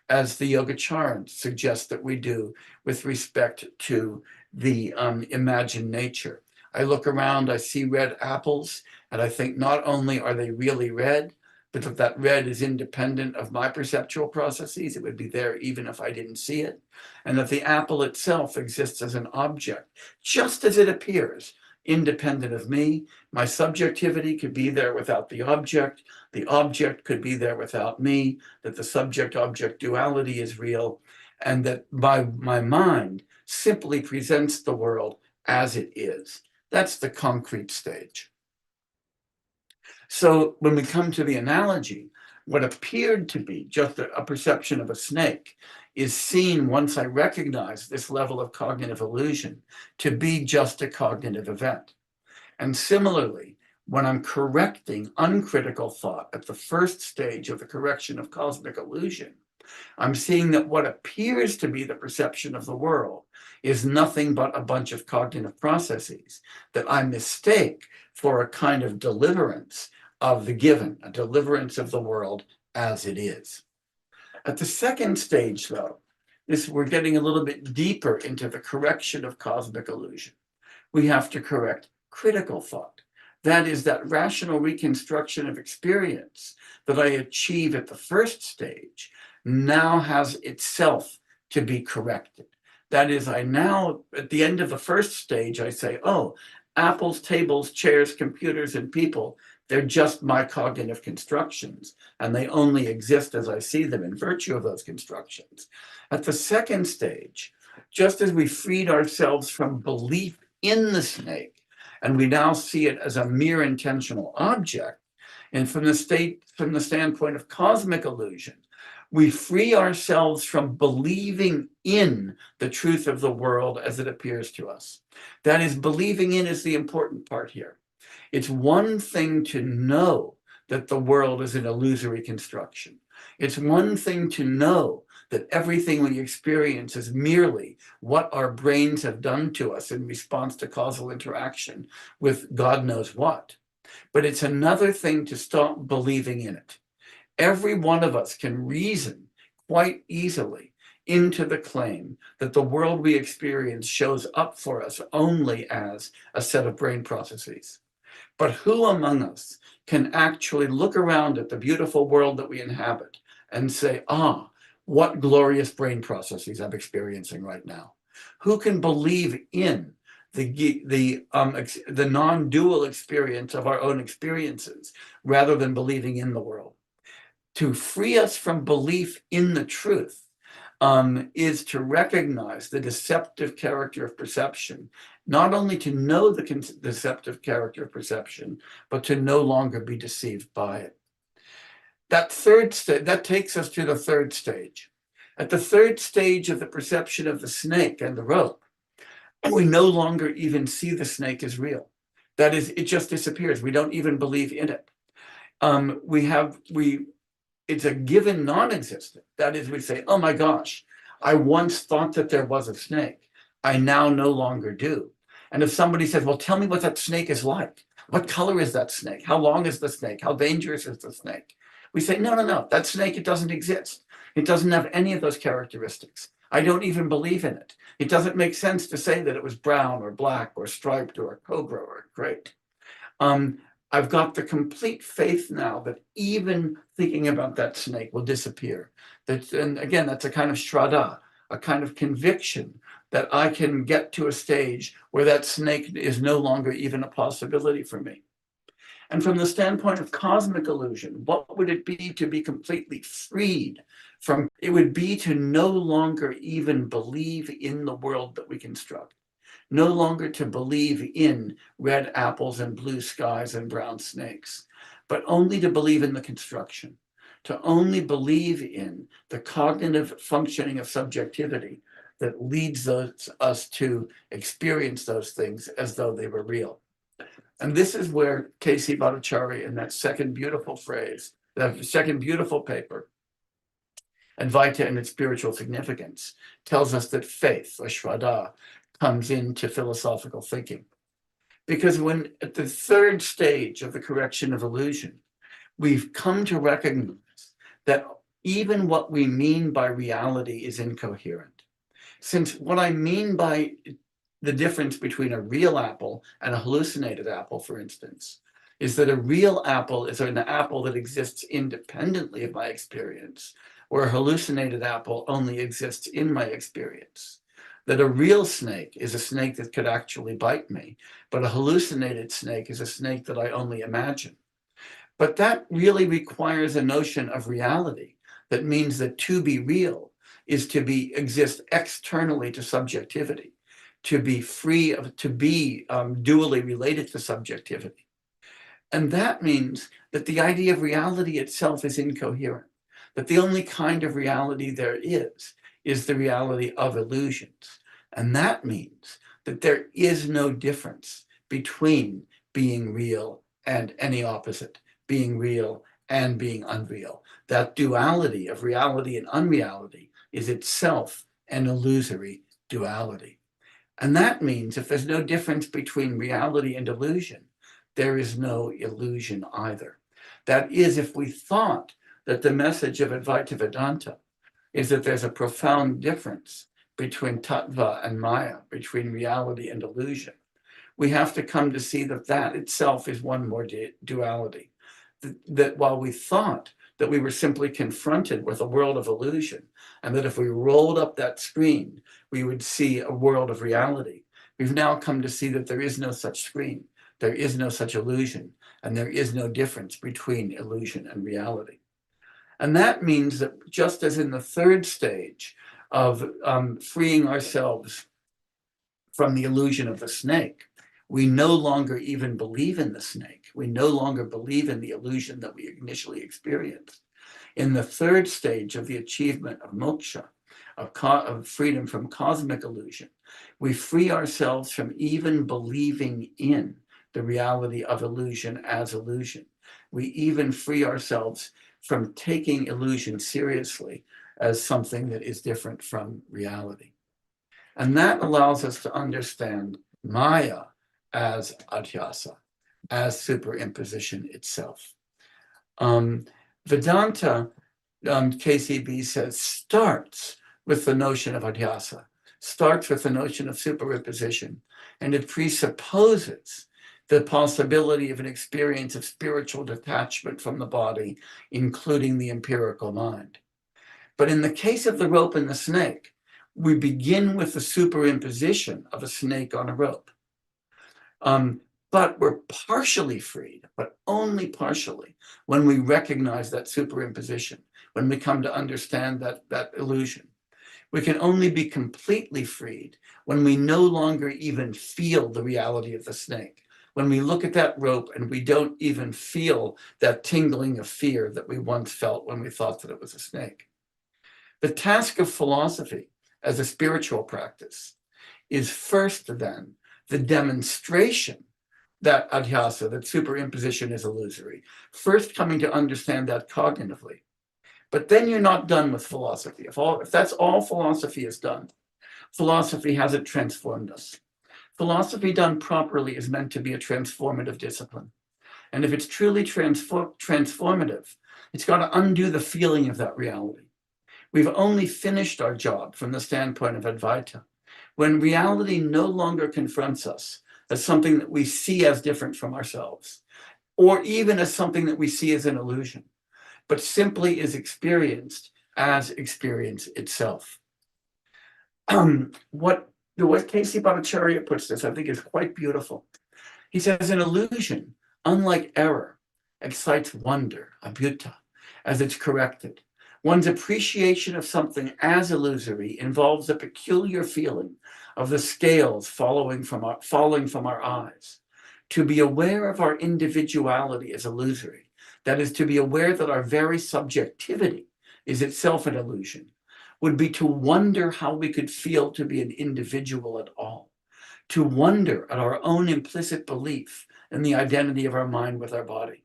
as the Yogācāra suggests that we do with respect to the imagined nature. I look around, I see red apples, and I think not only are they really red, but that red is independent of my perceptual processes. It would be there even if I didn't see it. And that the apple itself exists as an object, just as it appears, independent of me. My subjectivity could be there without the object. The object could be there without me, that the subject-object duality is real, and that my mind simply presents the world as it is. That's the concrete stage. So when we come to the analogy, what appeared to be just a perception of a snake is seen, once I recognize this level of cognitive illusion, to be just a cognitive event. And similarly, when I'm correcting uncritical thought at the first stage of the correction of cosmic illusion, I'm seeing that what appears to be the perception of the world is nothing but a bunch of cognitive processes that I mistake for a kind of deliverance of the given, a deliverance of the world as it is. At the second stage, though, we're getting a little bit deeper into the correction of cosmic illusion. We have to correct critical thought. That is, that rational reconstruction of experience that I achieve at the first stage now has itself to be corrected. That is, I now, at the end of the first stage, I say, oh, apples, tables, chairs, computers, and people, they're just my cognitive constructions, and they only exist as I see them in virtue of those constructions. At the second stage, just as we freed ourselves from belief in the snake, and we now see it as a mere intentional object, and from the standpoint of cosmic illusion, we free ourselves from believing in the truth of the world as it appears to us. That is, believing in is the important part here. It's one thing to know that the world is an illusory construction. It's one thing to know that everything we experience is merely what our brains have done to us in response to causal interaction with God knows what. But it's another thing to stop believing in it. Every one of us can reason quite easily into the claim that the world we experience shows up for us only as a set of brain processes. But who among us can actually look around at the beautiful world that we inhabit and say, ah, what glorious brain processes I'm experiencing right now? Who can believe in the non-dual experience of our own experiences rather than believing in the world? To free us from belief in the truth is to recognize the deceptive character of perception, not only to know the deceptive character of perception, but to no longer be deceived by it. That third stage, that takes us to the third stage. At the third stage of the perception of the snake and the rope, we no longer even see the snake as real. That is, it just disappears. We don't even believe in it. It's a given non-existent. That is, we say, oh my gosh, I once thought that there was a snake. I now no longer do. And if somebody says, well, tell me what that snake is like. What color is that snake? How long is the snake? How dangerous is the snake? We say, no, that snake, it doesn't exist. It doesn't have any of those characteristics. I don't even believe in it. It doesn't make sense to say that it was brown or black or striped or a cobra or a crate. I've got the complete faith now that even thinking about that snake will disappear. And again, that's a kind of shraddha, a kind of conviction that I can get to a stage where that snake is no longer even a possibility for me. And from the standpoint of cosmic illusion, what would it be to be completely freed from? It would be to no longer even believe in the world that we construct. No longer to believe in red apples and blue skies and brown snakes, but only to believe in the construction, to only believe in the cognitive functioning of subjectivity that leads us to experience those things as though they were real. And this is where K.C. Bhattacharya, in that second beautiful phrase, that second beautiful paper, Advaita and its spiritual significance, tells us that faith, or shraddha, comes into philosophical thinking. Because when at the third stage of the correction of illusion, we've come to recognize that even what we mean by reality is incoherent. Since what I mean by the difference between a real apple and a hallucinated apple, for instance, is that a real apple is an apple that exists independently of my experience, where a hallucinated apple only exists in my experience. That a real snake is a snake that could actually bite me, but a hallucinated snake is a snake that I only imagine. But that really requires a notion of reality. That means that to be real is to exist externally to subjectivity, to be free of, to be dually related to subjectivity. And that means that the idea of reality itself is incoherent, that the only kind of reality there is the reality of illusions. And that means that there is no difference between being real and any opposite, being real and being unreal. That duality of reality and unreality is itself an illusory duality. And that means if there's no difference between reality and illusion, there is no illusion either. That is, if we thought that the message of Advaita Vedānta is that there's a profound difference between tattva and maya, between reality and illusion, we have to come to see that that itself is one more duality. That while we thought that we were simply confronted with a world of illusion, and that if we rolled up that screen, we would see a world of reality, we've now come to see that there is no such screen, there is no such illusion, and there is no difference between illusion and reality. And that means that just as in the third stage of freeing ourselves from the illusion of the snake, we no longer even believe in the snake. We no longer believe in the illusion that we initially experienced. In the third stage of the achievement of moksha, of freedom from cosmic illusion, we free ourselves from even believing in the reality of illusion as illusion. We even free ourselves from taking illusion seriously as something that is different from reality. And that allows us to understand Maya as adhyasa, as superimposition itself. Vedānta, KCB says, starts with the notion of adhyasa, starts with the notion of superimposition, and it presupposes the possibility of an experience of spiritual detachment from the body, including the empirical mind. But in the case of the rope and the snake, we begin with the superimposition of a snake on a rope. But we're partially freed, but only partially, when we recognize that superimposition, when we come to understand that illusion. We can only be completely freed when we no longer even feel the reality of the snake. When we look at that rope and we don't even feel that tingling of fear that we once felt when we thought that it was a snake. The task of philosophy as a spiritual practice is first then the demonstration that adhyasa, that superimposition is illusory. First coming to understand that cognitively. But then you're not done with philosophy. If that's all philosophy is done, philosophy hasn't transformed us. Philosophy done properly is meant to be a transformative discipline. And if it's truly transformative, it's got to undo the feeling of that reality. We've only finished our job from the standpoint of Advaita, when reality no longer confronts us as something that we see as different from ourselves, or even as something that we see as an illusion, but simply is experienced as experience itself. What K.C. Bhattacharya puts this, I think, is quite beautiful. He says, an illusion, unlike error, excites wonder, abhyuta, as it's corrected. One's appreciation of something as illusory involves a peculiar feeling of the scales falling from our eyes. To be aware of our individuality as illusory, that is, to be aware that our very subjectivity is itself an illusion, would be to wonder how we could feel to be an individual at all, to wonder at our own implicit belief in the identity of our mind with our body.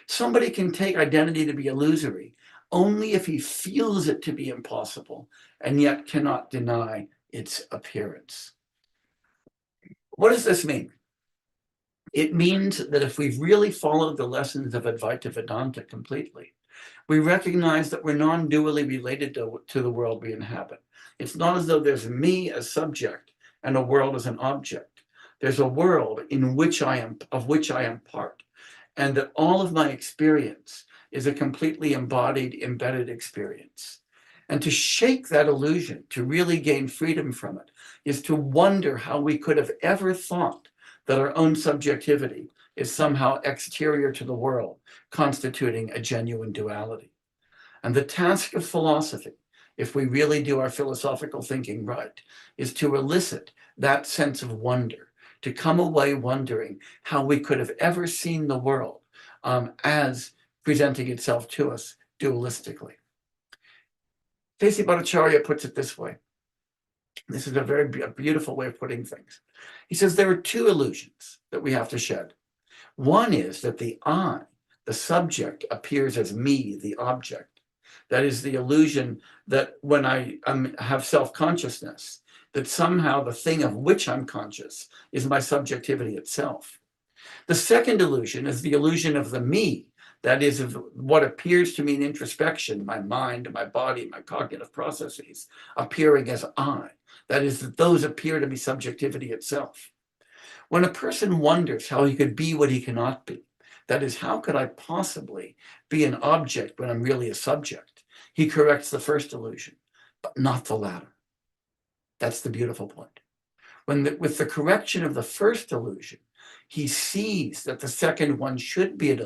Somebody can take identity to be illusory only if he feels it to be impossible and yet cannot deny its appearance. What does this mean? It means that if we've really followed the lessons of Advaita Vedanta completely, we recognize that we're non-dually related to the world we inhabit. It's not as though there's me as subject and a world as an object. There's a world of which I am part, and that all of my experience is a completely embodied, embedded experience. And to shake that illusion, to really gain freedom from it, is to wonder how we could have ever thought that our own subjectivity is somehow exterior to the world, constituting a genuine duality. And the task of philosophy, if we really do our philosophical thinking right, is to elicit that sense of wonder, to come away wondering how we could have ever seen the world as presenting itself to us dualistically. K.C. Bhattacharya puts it this way. This is a very beautiful way of putting things. He says there are two illusions that we have to shed. One is that the I, the subject, appears as me, the object. That is the illusion that when I have self-consciousness, that somehow the thing of which I'm conscious is my subjectivity itself. The second illusion is the illusion of the me, that is, of what appears to me in introspection, my mind, my body, my cognitive processes, appearing as I. That is, that those appear to be subjectivity itself. When a person wonders how he could be what he cannot be, that is, how could I possibly be an object when I'm really a subject, he corrects the first illusion, but not the latter. That's the beautiful point. With the correction of the first illusion, he sees that the second one should be an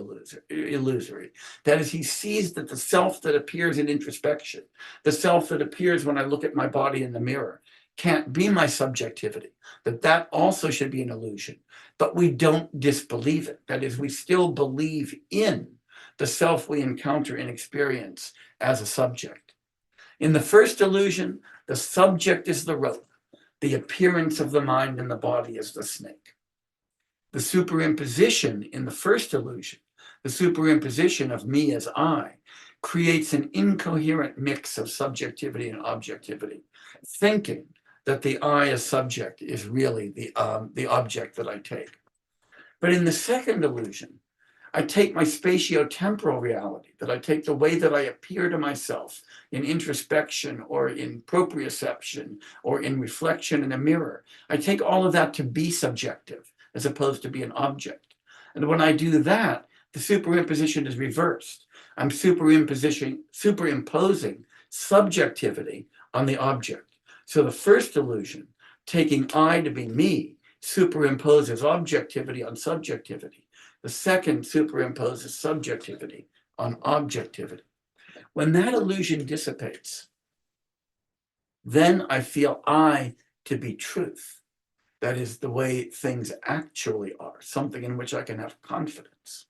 illusory. That is, he sees that the self that appears in introspection, the self that appears when I look at my body in the mirror, can't be my subjectivity, that also should be an illusion. But we don't disbelieve it. That is, we still believe in the self we encounter in experience as a subject. In the first illusion, the subject is the rope. The appearance of the mind and the body is the snake. The superimposition in the first illusion, the superimposition of me as I, creates an incoherent mix of subjectivity and objectivity, thinking that the I as subject is really the object that I take. But in the second illusion, I take my spatiotemporal reality, that I take the way that I appear to myself in introspection or in proprioception or in reflection in a mirror. I take all of that to be subjective as opposed to be an object. And when I do that, the superimposition is reversed. I'm superimposing subjectivity on the object. So the first illusion, taking I to be me, superimposes objectivity on subjectivity. The second superimposes subjectivity on objectivity. When that illusion dissipates, then I feel I to be truth. That is the way things actually are, something in which I can have confidence.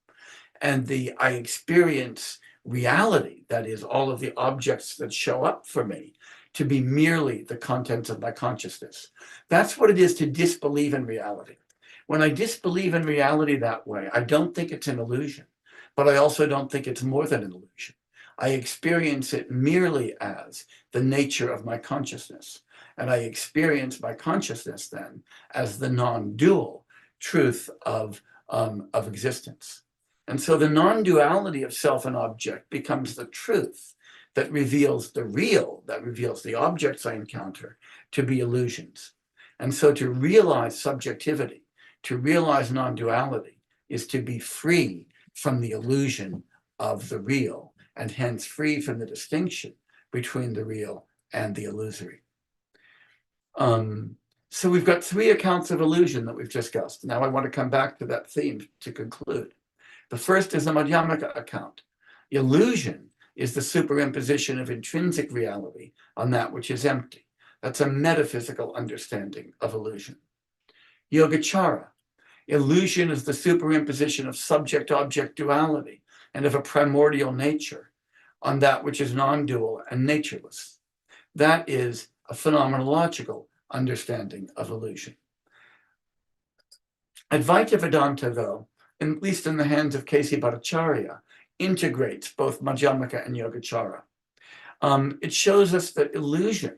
And I experience reality, that is, all of the objects that show up for me, to be merely the contents of my consciousness. That's what it is to disbelieve in reality. When I disbelieve in reality that way, I don't think it's an illusion, but I also don't think it's more than an illusion. I experience it merely as the nature of my consciousness. And I experience my consciousness then as the non-dual truth of existence. And so the non-duality of self and object becomes the truth that reveals the real, that reveals the objects I encounter to be illusions. And so to realize subjectivity, to realize non-duality, is to be free from the illusion of the real, and hence free from the distinction between the real and the illusory. So we've got three accounts of illusion that we've discussed. Now I want to come back to that theme to conclude. The first is the Madhyamaka account. Illusion is the superimposition of intrinsic reality on that which is empty. That's a metaphysical understanding of illusion. Yogācāra, illusion is the superimposition of subject-object duality and of a primordial nature on that which is non-dual and natureless. That is a phenomenological understanding of illusion. Advaita Vedānta, though, at least in the hands of K.C. Bhattacharya, integrates both Madhyamaka and Yogācāra. It shows us that illusion,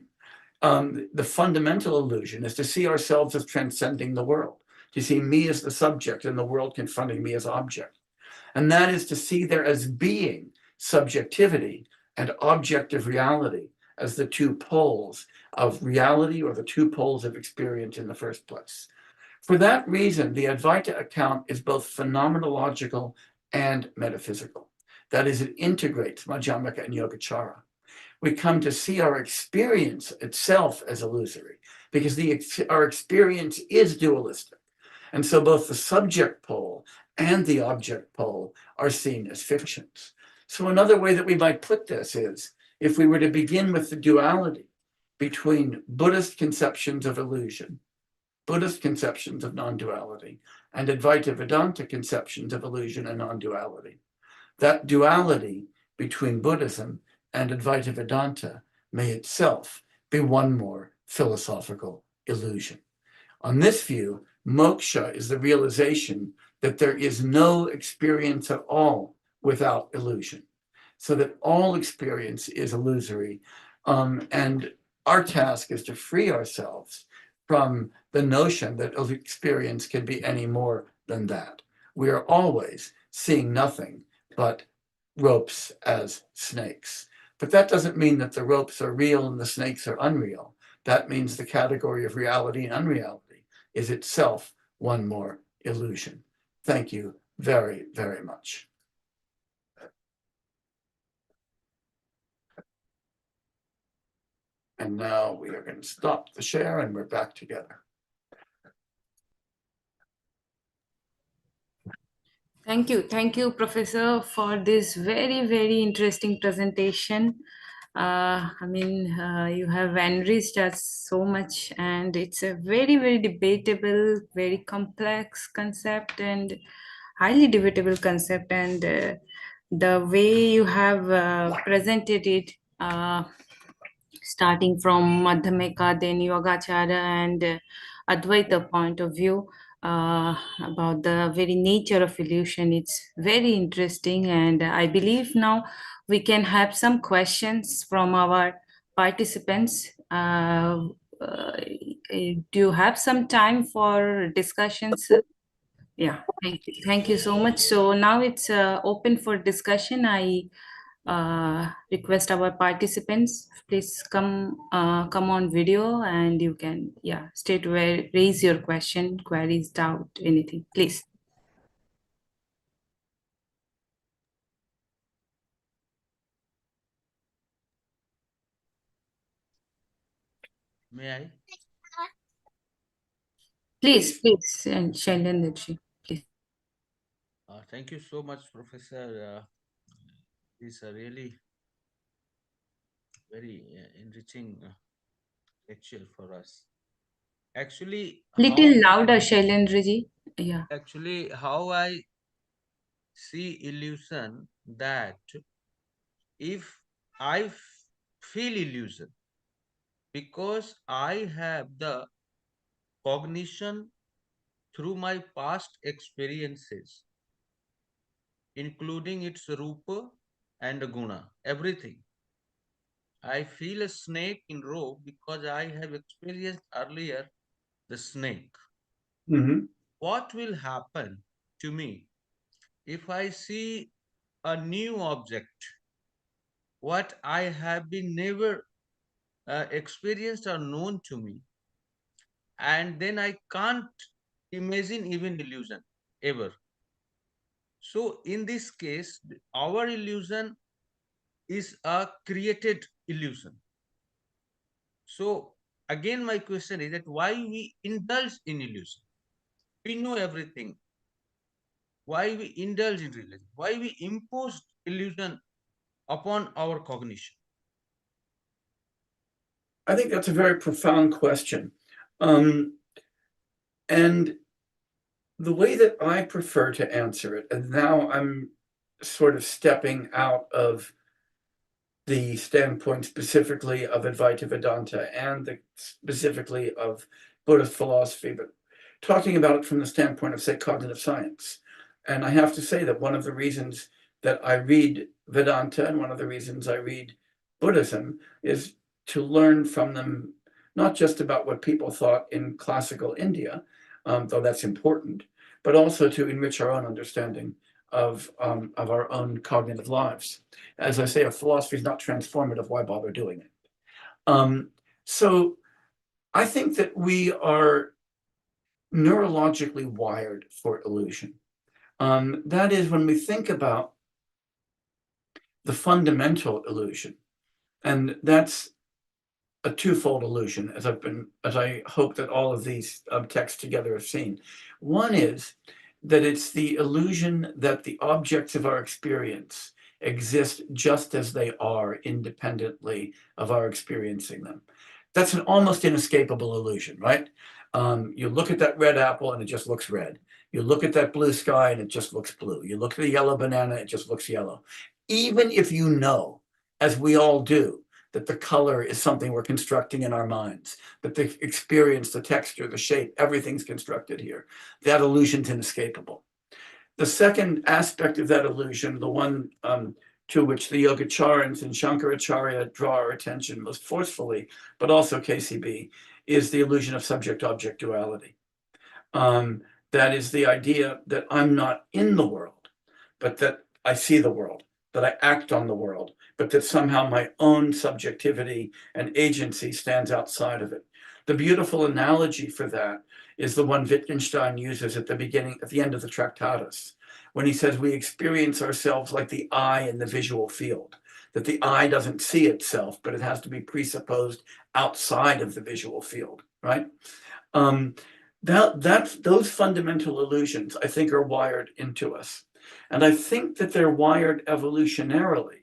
the fundamental illusion, is to see ourselves as transcending the world, to see me as the subject and the world confronting me as object. And that is to see there as being subjectivity and objective reality as the two poles of reality, or the two poles of experience in the first place. For that reason, the Advaita account is both phenomenological and metaphysical. That is, it integrates Madhyamaka and Yogācāra. We come to see our experience itself as illusory, because our experience is dualistic. And so both the subject pole and the object pole are seen as fictions. So another way that we might put this is, if we were to begin with the duality between Buddhist conceptions of illusion, Buddhist conceptions of non-duality, and Advaita Vedānta conceptions of illusion and non-duality, that duality between Buddhism and Advaita Vedānta may itself be one more philosophical illusion. On this view, moksha is the realization that there is no experience at all without illusion, so that all experience is illusory. And our task is to free ourselves from the notion that experience can be any more than that. We are always seeing nothing but ropes as snakes. But that doesn't mean that the ropes are real and the snakes are unreal. That means the category of reality and unreality is itself one more illusion. Thank you very, very much. And now we are going to stop the share and we're back together. Thank you, Professor, for this very, very interesting presentation. You have enriched us so much, and it's a very, very debatable, very complex concept and highly debatable concept. And the way you have presented it, starting from Madhyamaka, then Yogācāra and Advaita point of view, about the very nature of illusion. It's very interesting, and I believe now we can have some questions from our participants. Do you have some time for discussions? Yeah, thank you so much. So now it's open for discussion. I request our participants, please come on video, and you can state where, raise your question, queries, doubt, anything, please. May I? Please, and Shailendraji, please. Thank you so much, Professor. It's a really very enriching lecture for us. Actually, Little louder, Shailendraji. Yeah. Actually, how I see illusion, that if I feel illusion, because I have the cognition through my past experiences, including its rupa and guna, everything. I feel a snake in rope because I have experienced earlier the snake. Mm-hmm. What will happen to me if I see a new object, what I have been never experienced or known to me, and then I can't imagine even illusion ever. So in this case, our illusion is a created illusion. So again, my question is that why we indulge in illusion? We know everything. Why we indulge in religion? Why we impose illusion upon our cognition? I think that's a very profound question. And the way that I prefer to answer it, and now I'm sort of stepping out of the standpoint specifically of Advaita Vedanta and specifically of Buddhist philosophy, but talking about it from the standpoint of, say, cognitive science. And I have to say that one of the reasons that I read Vedanta and one of the reasons I read Buddhism is to learn from them, not just about what people thought in classical India, though that's important, but also to enrich our own understanding of our own cognitive lives. As I say, if philosophy is not transformative, why bother doing it? So I think that we are neurologically wired for illusion. That is, when we think about the fundamental illusion, and that's a twofold illusion, as I hope that all of these texts together have seen. One is that it's the illusion that the objects of our experience exist just as they are, independently of our experiencing them. That's an almost inescapable illusion, right? You look at that red apple and it just looks red. You look at that blue sky and it just looks blue. You look at the yellow banana, it just looks yellow. Even if you know, as we all do, that the color is something we're constructing in our minds, that the experience, the texture, the shape, everything's constructed here. That illusion's inescapable. The second aspect of that illusion, the one to which the Yogācārans and Shankaracharya draw our attention most forcefully, but also KCB, is the illusion of subject-object duality. That is the idea that I'm not in the world, but that I see the world, that I act on the world, but that somehow my own subjectivity and agency stands outside of it. The beautiful analogy for that is the one Wittgenstein uses at the end of the Tractatus, when he says we experience ourselves like the eye in the visual field, that the eye doesn't see itself, but it has to be presupposed outside of the visual field, right? Those fundamental illusions, I think, are wired into us. And I think that they're wired evolutionarily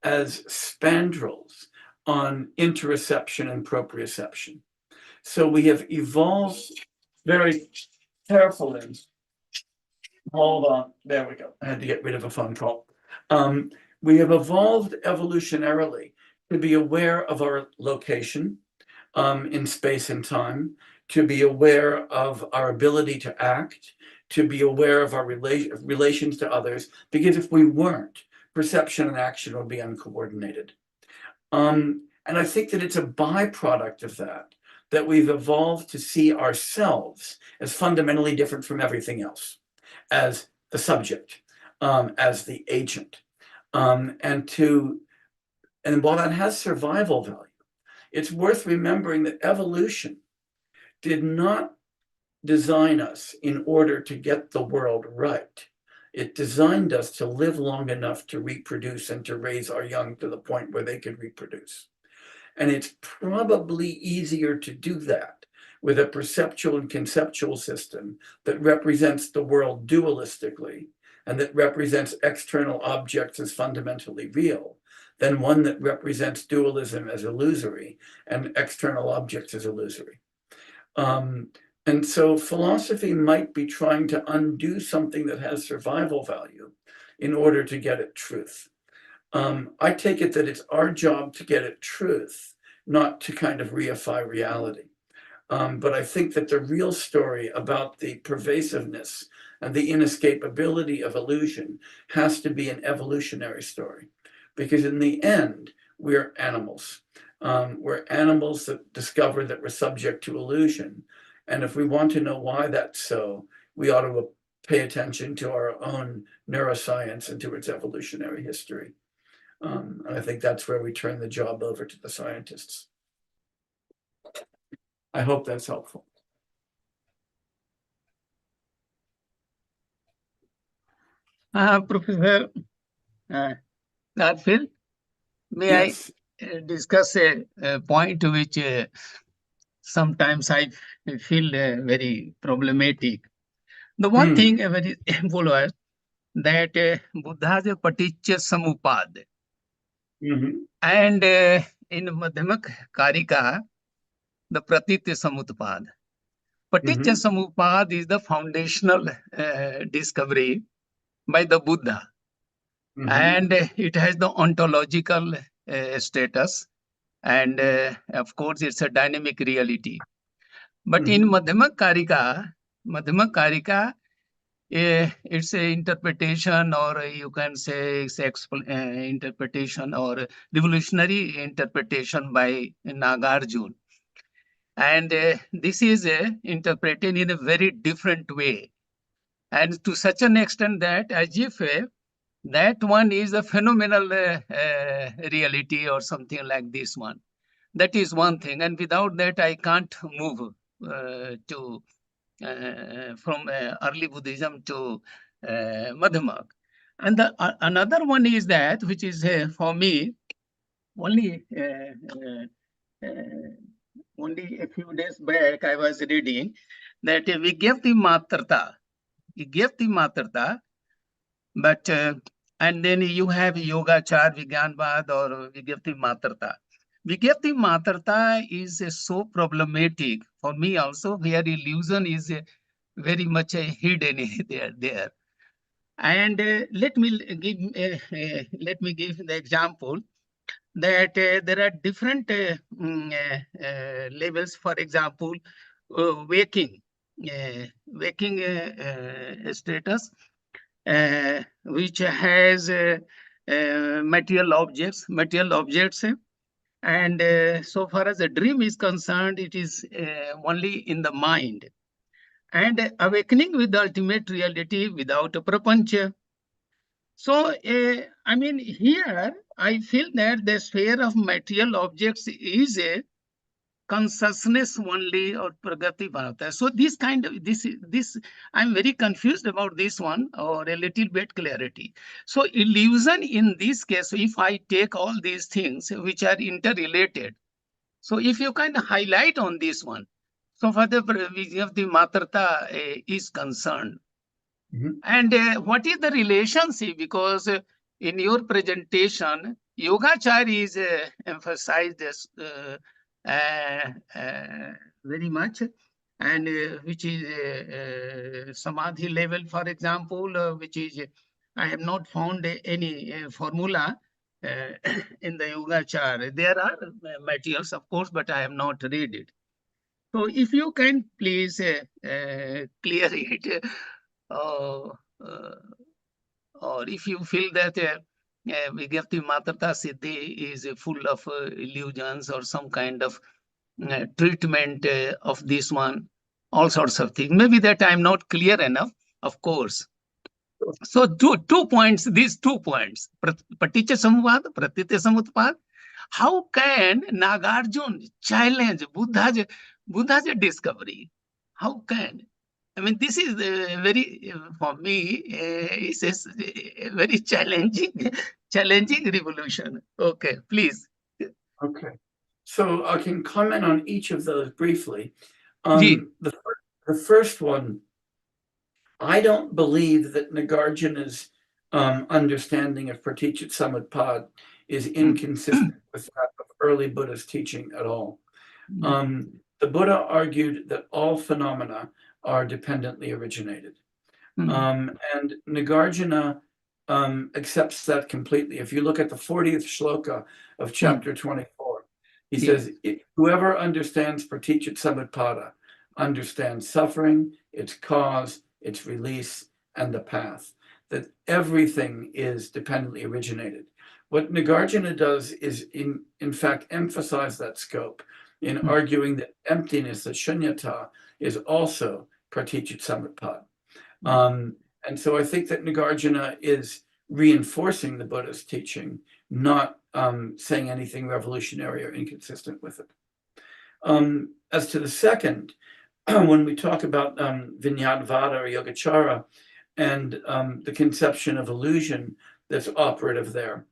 as spandrels on interoception and proprioception. So we have evolved very carefully. Hold on, there we go. I had to get rid of a phone call. We have evolved evolutionarily to be aware of our location in space and time, to be aware of our ability to act, to be aware of our relations to others, because if we weren't, perception and action would be uncoordinated. And I think that it's a byproduct of that we've evolved to see ourselves as fundamentally different from everything else, as the subject, as the agent. And while that has survival value, it's worth remembering that evolution did not design us in order to get the world right. It designed us to live long enough to reproduce and to raise our young to the point where they could reproduce. And it's probably easier to do that with a perceptual and conceptual system that represents the world dualistically and that represents external objects as fundamentally real than one that represents dualism as illusory and external objects as illusory. And so philosophy might be trying to undo something that has survival value in order to get at truth. I take it that it's our job to get at truth, not to kind of reify reality. But I think that the real story about the pervasiveness and the inescapability of illusion has to be an evolutionary story, because in the end, we're animals. We're animals that discover that we're subject to illusion. And if we want to know why that's so, we ought to pay attention to our own neuroscience and to its evolutionary history. And I think that's where we turn the job over to the scientists. I hope that's helpful. Professor Garfield, may Yes. I discuss a point which sometimes I feel very problematic. The one thing very followers that Buddha's a paticca samupad, and in Madhyamaka, the pratitya samutpad. Paticca samupad is the foundational discovery by the Buddha, and it has the ontological status, and of course it's a dynamic reality. But in Madhyamaka, it's an interpretation, or you can say it's interpretation or revolutionary interpretation by Nagarjuna. And this is interpreted in a very different way. And to such an extent that as if that one is a phenomenal reality or something like this one. That is one thing. And without that, I can't move from early Buddhism to Madhyamaka. And another one is that, which is for me, only a few days back, I was reading that we gave the matrata, but and then you have Yogācāra, Vijnanvad, or Vigyapti Matrata. Vigyapti Matrata is so problematic for me also, where illusion is very much hidden there. And let me give the example that there are different levels. For example, waking status, which has material objects, and so far as the dream is concerned, it is only in the mind. And awakening with the ultimate reality without a prapancha. So, I mean, here I feel that the sphere of material objects is a consciousness only, or pragati bharata. So this I'm very confused about this one, or a little bit clarity. So illusion in this case, if I take all these things which are interrelated, so if you kind of highlight on this one, so for the Vigyapti Matrata is concerned. And what is the relationship? Because in your presentation, Yogācāra is emphasized as very much, and which is Samadhi level, for example, which is, I have not found any formula in the Yogācāra. There are materials, of course, but I have not read it. So if you can please clear it, uh, uh, or if you feel that Vigyapti Matrata Siddhi is full of illusions or some kind of treatment of this one, all sorts of things. Maybe that I'm not clear enough, of course. So two points, these 2 points, Paticca Samvad, Pratitya Samutpad. How can Nagarjuna challenge Buddha's discovery? How can? I mean, this is very, for me, it's a very challenging revolution. Okay, please. Okay. So I can comment on each of those briefly. Ji. The first one, I don't believe that Nagarjuna's understanding of Praticca Samutpad is inconsistent with that of early Buddhist teaching at all. The Buddha argued that all phenomena are dependently originated. And Nagarjuna accepts that completely. If you look at the 40th shloka of chapter 24, he says, whoever understands Praticca Samutpada understands suffering, its cause, its release, and the path, that everything is dependently originated. What Nagarjuna does is, in fact, emphasize that scope in arguing that emptiness, that shunyata, is also Praticca Samutpada. And so I think that Nagarjuna is reinforcing the Buddha's teaching, not saying anything revolutionary or inconsistent with it. As to the second, when we talk about Vinyadvada or Yogācāra and the conception of illusion that's operative there,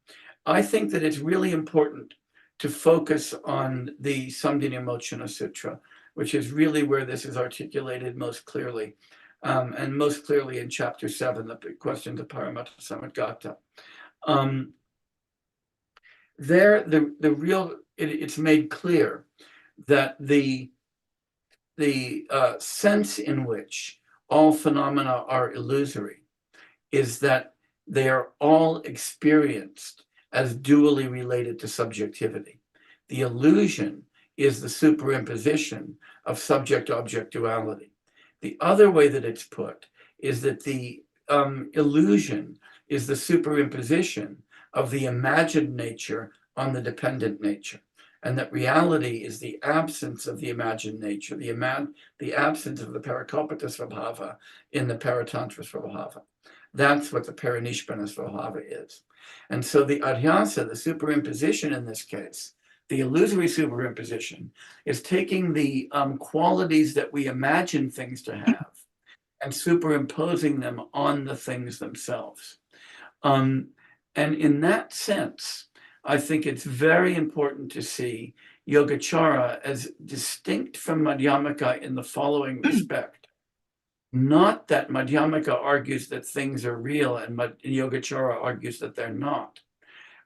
I think that it's really important to focus on the Samdhinirmochana Sutra, which is really where this is articulated most clearly. And most clearly in chapter 7, the questions of Paramatta Samagata. There, it's made clear that the sense in which all phenomena are illusory is that they are all experienced as dually related to subjectivity. The illusion is the superimposition of subject-object duality. The other way that it's put is that the illusion is the superimposition of the imagined nature on the dependent nature, and that reality is the absence of the imagined nature, the absence of the parakalpita svabhava in the paratantra svabhava. That's what the paranishpana svabhava is. And so the adhyasa, the superimposition in this case, the illusory superimposition, is taking the qualities that we imagine things to have and superimposing them on the things themselves. And in that sense, I think it's very important to see Yogācāra as distinct from Madhyamaka in the following respect. Not that Madhyamaka argues that things are real and Yogācāra argues that they're not,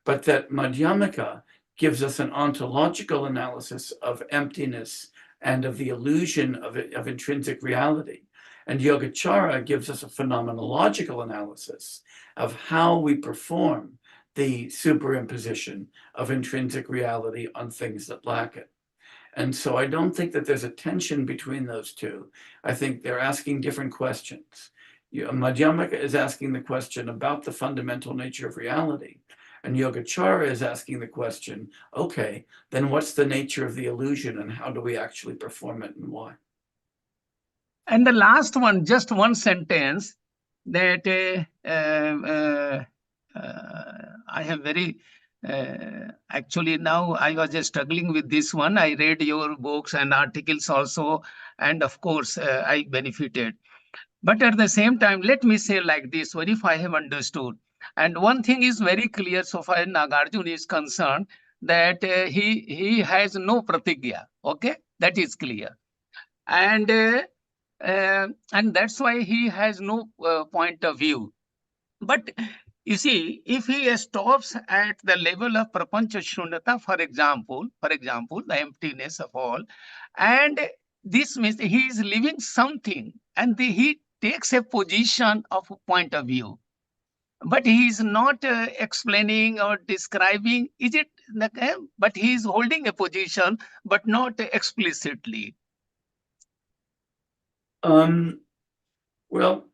but that Madhyamaka gives us an ontological analysis of emptiness and of the illusion of intrinsic reality. And Yogācāra gives us a phenomenological analysis of how we perform the superimposition of intrinsic reality on things that lack it. And so I don't think that there's a tension between those two. I think they're asking different questions. Madhyamaka is asking the question about the fundamental nature of reality. And Yogācāra is asking the question, okay, then what's the nature of the illusion and how do we actually perform it and why? And the last one, just one sentence that I have very, actually now I was just struggling with this one. I read your books and articles also, and of course I benefited. But at the same time, let me say like this, what if I have understood? And one thing is very clear so far as Nagarjuna is concerned, that he has no pratigya, okay? That is clear. And that's why he has no point of view. But you see, if he stops at the level of prapancha shunyata, for example, the emptiness of all, and this means he is living something, and he takes a position of a point of view, but he is not explaining or describing, but he is holding a position, but not explicitly. Well,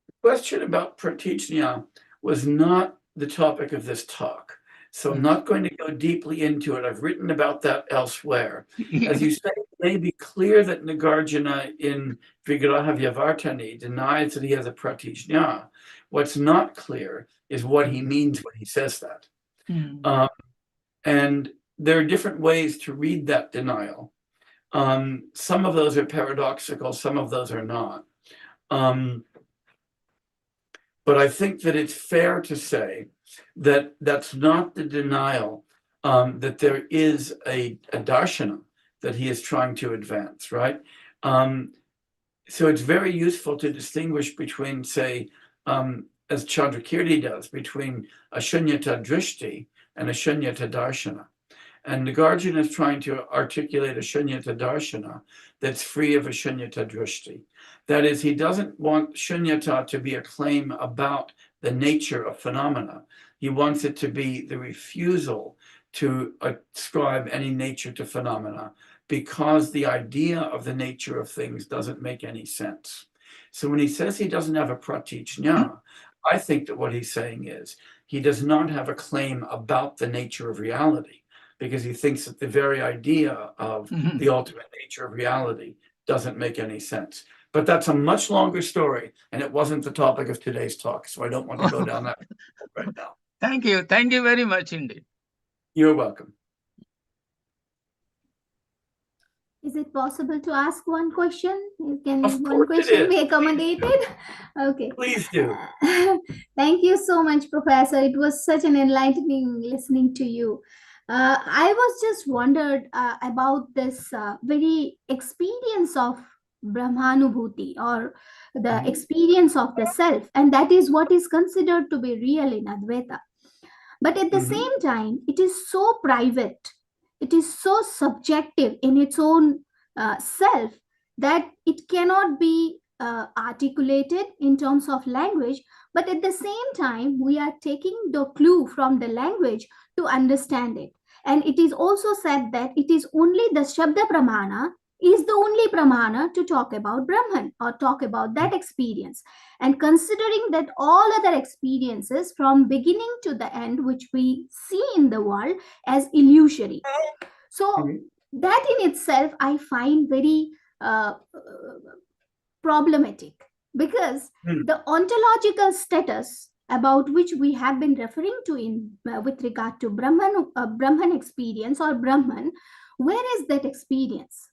the question about pratijna was not the topic of this talk. So I'm not going to go deeply into it. I've written about that elsewhere. As you say, it may be clear that Nagarjuna in Vigraha Vyavartani denies that he has a pratijna. What's not clear is what he means when he says that. And there are different ways to read that denial. Some of those are paradoxical, some of those are not. But I think that it's fair to say that that's not the denial that there is a darshana that he is trying to advance, right? So it's very useful to distinguish between, say, as Chandrakirti does, between a shunyata drishti and a shunyata darshana. And Nagarjuna is trying to articulate a shunyata darshana that's free of a shunyata drishti. That is, he doesn't want shunyata to be a claim about the nature of phenomena. He wants it to be the refusal to ascribe any nature to phenomena because the idea of the nature of things doesn't make any sense. So when he says he doesn't have a pratijna, I think that what he's saying is he does not have a claim about the nature of reality, because he thinks that the very idea of the ultimate nature of reality doesn't make any sense. But that's a much longer story, and it wasn't the topic of today's talk, so I don't want to go down that right now. Thank you. Thank you very much indeed. You're welcome. Is it possible to ask one question? Can Of one course it question is. be accommodated? Okay. Please do. Thank you so much, Professor. It was such an enlightening listening to you. I was just wondered about this very experience of Brahmanubhuti, or the experience of the self, and that is what is considered to be real in Advaita. But at the same time, it is so private, it is so subjective in its own self that it cannot be articulated in terms of language. But at the same time, we are taking the clue from the language to understand it. And it is also said that it is only the Shabda Pramana is the only Pramana to talk about Brahman or talk about that experience. And considering that all other experiences from beginning to the end, which we see in the world as illusory. So that in itself, I find very problematic, because the ontological status about which we have been referring to in with regard to Brahman experience or Brahman, where is that experience?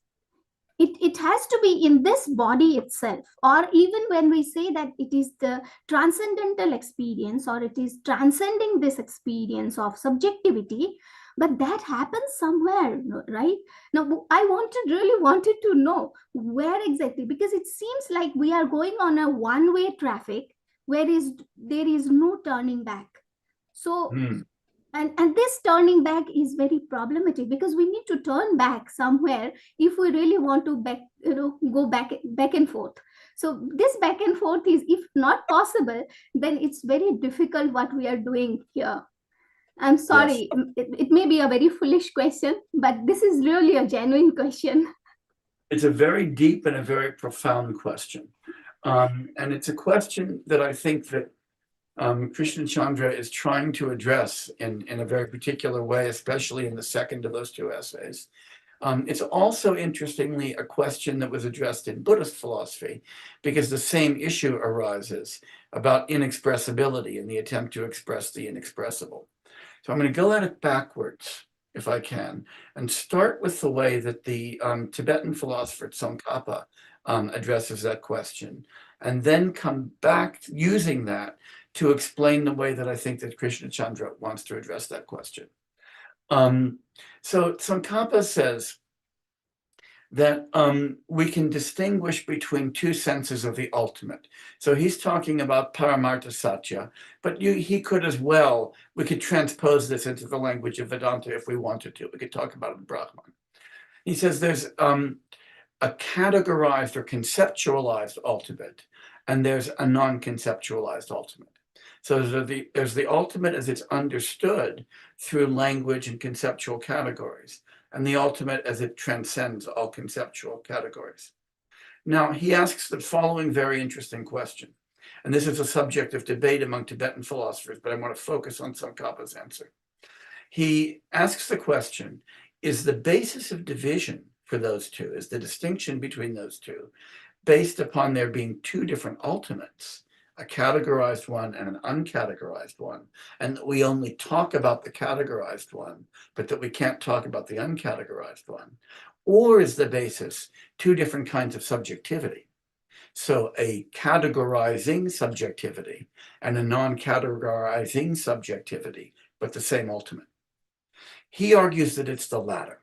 It has to be in this body itself, or even when we say that it is the transcendental experience, or it is transcending this experience of subjectivity, but that happens somewhere, right? Now, I really wanted to know where exactly, because it seems like we are going on a one-way traffic where there is no turning back. So, and this turning back is very problematic, because we need to turn back somewhere if we really want to go back and forth. So this back and forth is, if not possible, then it's very difficult what we are doing here. I'm sorry, yes. It may be a very foolish question, but this is really a genuine question. It's a very deep and a very profound question. And it's a question that I think that Krishna Chandra is trying to address in a very particular way, especially in the second of those two essays. It's also, interestingly, a question that was addressed in Buddhist philosophy, because the same issue arises about inexpressibility and the attempt to express the inexpressible. So I'm going to go at it backwards, if I can, and start with the way that the Tibetan philosopher Tsongkhapa addresses that question, and then come back using that to explain the way that I think that Krishna Chandra wants to address that question. So Tsongkhapa says that we can distinguish between two senses of the ultimate. So he's talking about Paramartha Satya, but he could as well, we could transpose this into the language of Vedanta if we wanted to. We could talk about Brahman. He says there's a categorized or conceptualized ultimate, and there's a non-conceptualized ultimate. So there's the ultimate as it's understood through language and conceptual categories, and the ultimate as it transcends all conceptual categories. Now, he asks the following very interesting question. And this is a subject of debate among Tibetan philosophers, but I want to focus on Tsongkhapa's answer. He asks the question, is the basis of division for those two, is the distinction between those two, based upon there being two different ultimates, a categorized one and an uncategorized one, and that we only talk about the categorized one, but that we can't talk about the uncategorized one? Or is the basis two different kinds of subjectivity? So a categorizing subjectivity and a non-categorizing subjectivity, but the same ultimate. He argues that it's the latter,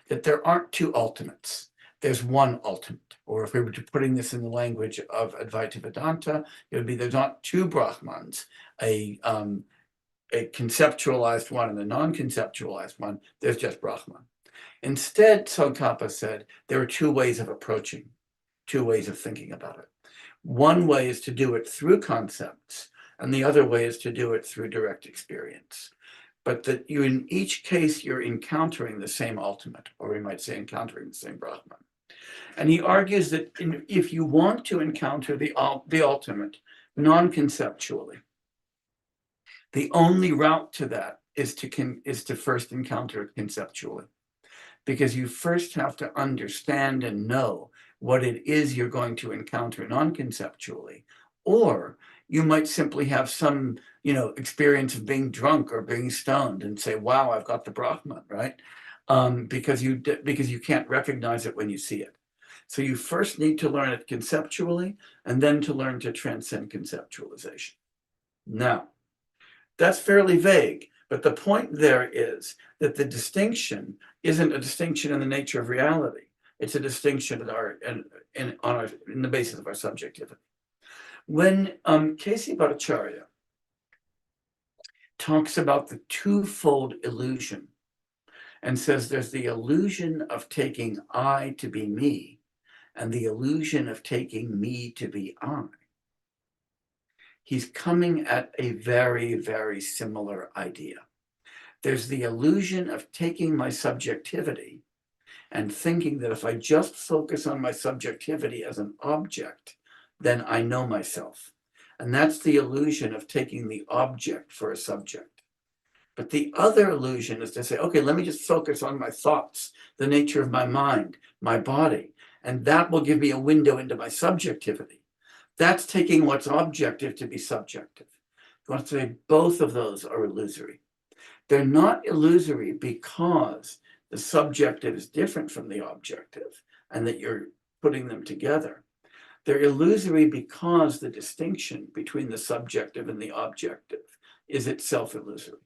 that there aren't two ultimates. There's one ultimate, or if we were putting this in the language of Advaita Vedānta, it would be there's not two Brahmans, a conceptualized one and a non-conceptualized one, there's just Brahman. Instead, Tsongkhapa said, there are two ways of approaching, two ways of thinking about it. One way is to do it through concepts, and the other way is to do it through direct experience. But that you, in each case, you're encountering the same ultimate, or we might say encountering the same Brahman. And he argues that if you want to encounter the ultimate non-conceptually, the only route to that is to first encounter it conceptually. Because you first have to understand and know what it is you're going to encounter non-conceptually, or you might simply have some, experience of being drunk or being stoned and say, "Wow, I've got the Brahman," right? Because you can't recognize it when you see it. So you first need to learn it conceptually, and then to learn to transcend conceptualization. Now, that's fairly vague, but the point there is that the distinction isn't a distinction in the nature of reality. It's a distinction in the basis of our subjectivity. When K.C. Bhattacharya talks about the twofold illusion and says there's the illusion of taking I to be me and the illusion of taking me to be I, he's coming at a very, very similar idea. There's the illusion of taking my subjectivity and thinking that if I just focus on my subjectivity as an object, then I know myself. And that's the illusion of taking the object for a subject. But the other illusion is to say, okay, let me just focus on my thoughts, the nature of my mind, my body, and that will give me a window into my subjectivity. That's taking what's objective to be subjective. You want to say both of those are illusory. They're not illusory because the subjective is different from the objective and that you're putting them together. They're illusory because the distinction between the subjective and the objective is itself illusory.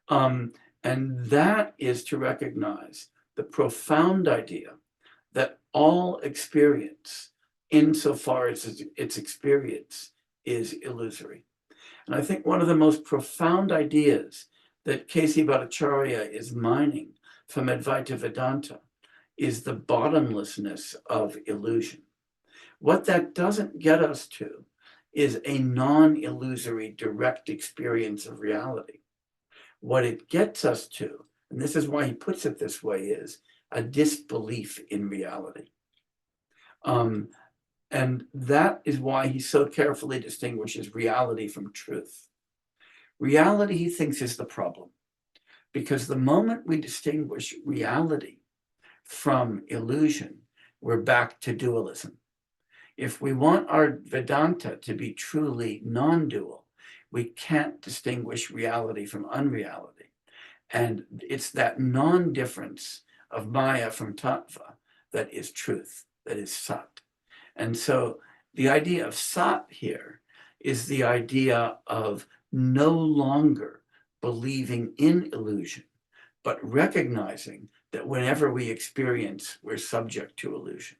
And that is to recognize the profound idea that all experience, insofar as its experience, is illusory. And I think one of the most profound ideas that K.C. Bhattacharya is mining from Advaita Vedānta is the bottomlessness of illusion. What that doesn't get us to is a non-illusory direct experience of reality. What it gets us to, and this is why he puts it this way, is a disbelief in reality. And that is why he so carefully distinguishes reality from truth. Reality, he thinks, is the problem. Because the moment we distinguish reality from illusion, we're back to dualism. If we want our Vedanta to be truly non-dual, we can't distinguish reality from unreality. And it's that non-difference of Maya from Tattva that is truth, that is Sat. And so the idea of Sat here is the idea of no longer believing in illusion, but recognizing that whenever we experience, we're subject to illusion.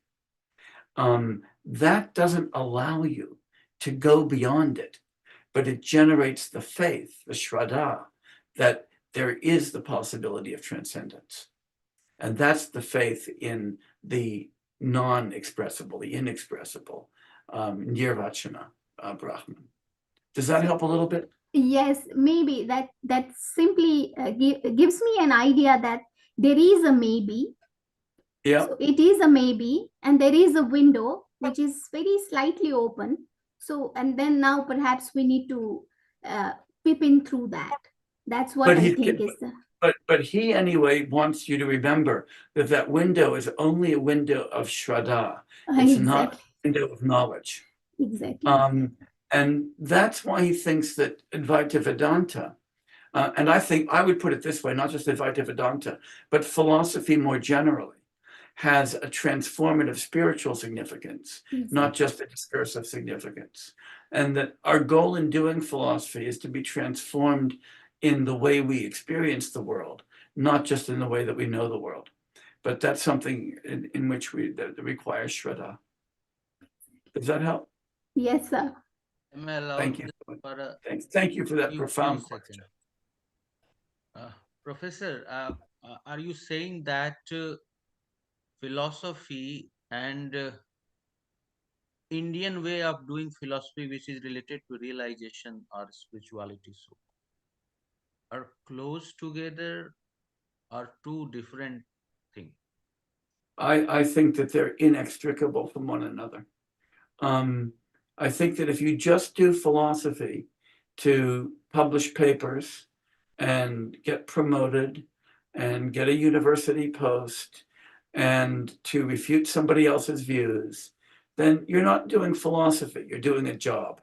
That doesn't allow you to go beyond it, but it generates the faith, the shraddha, that there is the possibility of transcendence. And that's the faith in the non-expressible, the inexpressible, nirvachana Brahman. Does that help a little bit? Yes, maybe that simply gives me an idea that there is a maybe, Yeah. So it is a maybe, and there is a window which is very slightly open. So, and then now perhaps we need to peep in through that. That's what But I he's think is the. but he anyway wants you to remember that that window is only a window of Shraddha. It's not Exactly. a window of knowledge. Exactly. And that's why he thinks that Advaita Vedanta, and I think I would put it this way, not just Advaita Vedanta, but philosophy more generally, has a transformative spiritual significance, not just a discursive significance. And that our goal in doing philosophy is to be transformed in the way we experience the world, not just in the way that we know the world. But that's something in which that requires Shraddha. Does that help? Yes, sir. Am I allowed Thank you. for a Thank you for that few profound seconds? question. Professor, are you saying that philosophy and Indian way of doing philosophy, which is related to realization or spirituality, so are close together or two different things? I think that they're inextricable from one another. I think that if you just do philosophy to publish papers and get promoted and get a university post and to refute somebody else's views, then you're not doing philosophy, you're doing a job.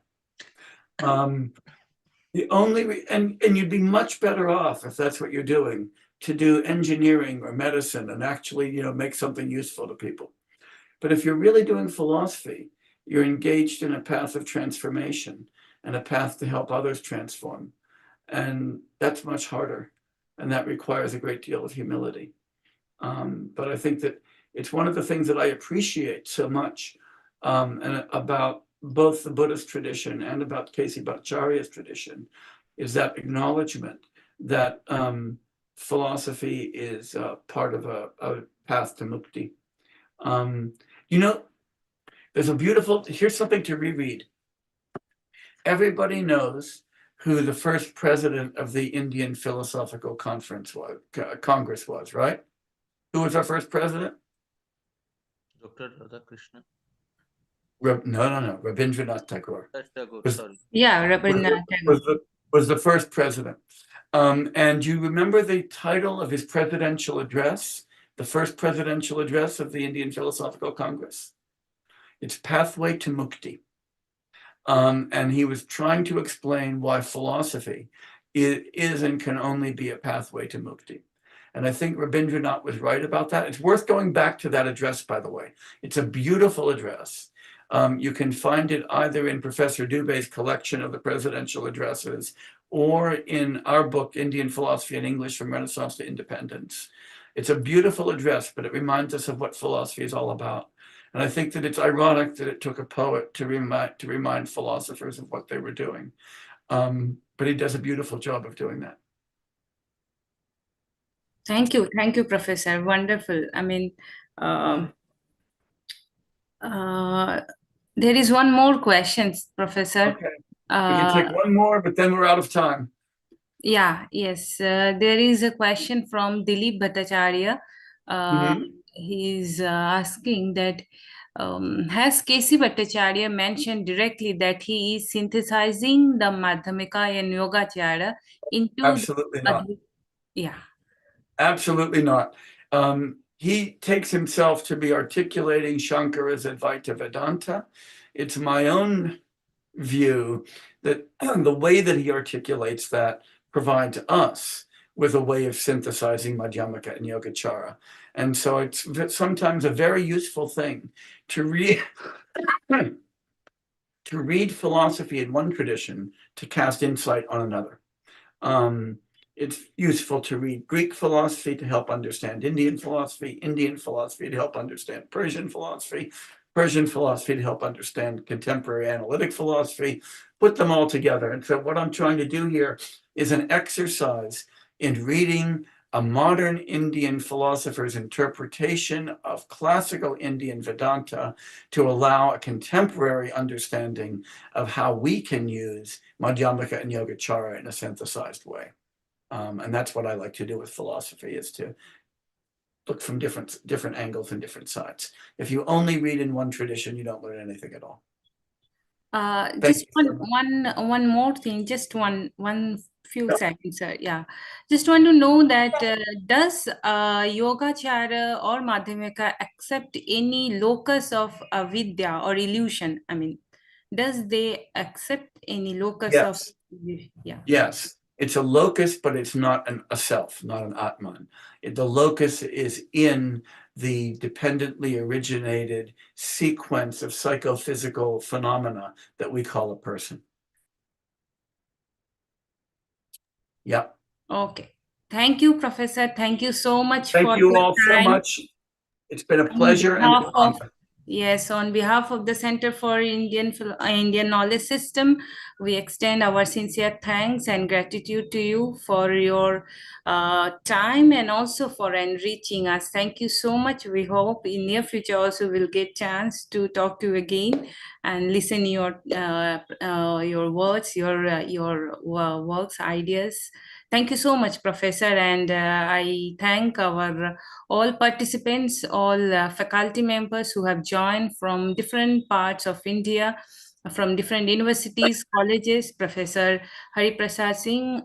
The only and you'd be much better off if that's what you're doing, to do engineering or medicine and actually, make something useful to people. But if you're really doing philosophy, you're engaged in a path of transformation and a path to help others transform. And that's much harder. And that requires a great deal of humility. But I think that it's one of the things that I appreciate so much and about both the Buddhist tradition and about K.C. Bhattacharya's tradition, is that acknowledgement that philosophy is part of a path to mukti. Here's something to reread. Everybody knows who the first president of the Indian Philosophical Congress was, right? Who was our first president? Dr. Radhakrishnan? No. Rabindranath Tagore. Sorry. Yeah, Rabindranath Tagore. Was the first president. And you remember the title of his presidential address, the first presidential address of the Indian Philosophical Congress? It's Pathway to Mukti. And he was trying to explain why philosophy is and can only be a pathway to mukti. And I think Rabindranath was right about that. It's worth going back to that address, by the way. It's a beautiful address. You can find it either in Professor Dubé's collection of the presidential addresses or in our book, Indian Philosophy in English from Renaissance to Independence. It's a beautiful address, but it reminds us of what philosophy is all about. And I think that it's ironic that it took a poet to remind philosophers of what they were doing. But he does a beautiful job of doing that. Thank you, Professor. Wonderful. I mean, there is one more question, Professor. Okay, we can take one more, but then we're out of time. Yes. There is a question from Dilip Bhattacharya. He's asking that has K.C. Bhattacharya mentioned directly that he is synthesizing the Madhyamaka and Yogācāra into Absolutely not. Yeah. Absolutely not. He takes himself to be articulating Shankara's Advaita Vedānta. It's my own view that the way that he articulates that provides us with a way of synthesizing Madhyamaka and Yogācāra. And so it's sometimes a very useful thing to read philosophy in one tradition to cast insight on another. It's useful to read Greek philosophy to help understand Indian philosophy to help understand Persian philosophy to help understand contemporary analytic philosophy, put them all together. And so what I'm trying to do here is an exercise in reading a modern Indian philosopher's interpretation of classical Indian Vedanta to allow a contemporary understanding of how we can use Madhyamaka and Yogācāra in a synthesized way. And that's what I like to do with philosophy, is to look from different angles and different sides. If you only read in one tradition, you don't learn anything at all. Just you so much. one more thing, just one few seconds, sir. Yeah, just want to know that does Yogācāra or Madhyamaka accept any locus of vidya or illusion? I mean, does they accept any locus of Yes. yeah? Yes, it's a locus, but it's not a self, not an Atman. The locus is in the dependently originated sequence of psychophysical phenomena that we call a person. Yeah. Okay. Thank you, Professor. Thank you so much Thank for you your all so time. much. It's been a pleasure and an honor. Yes, on behalf of the Center for Indian Knowledge System, we extend our sincere thanks and gratitude to you for your time and also for enriching us. Thank you so much. We hope in near future also we'll get chance to talk to you again and listen your words, your works, ideas. Thank you so much, Professor, and I thank our all participants, all faculty members who have joined from different parts of India, from different universities, colleges, Professor Hariprasad Singh,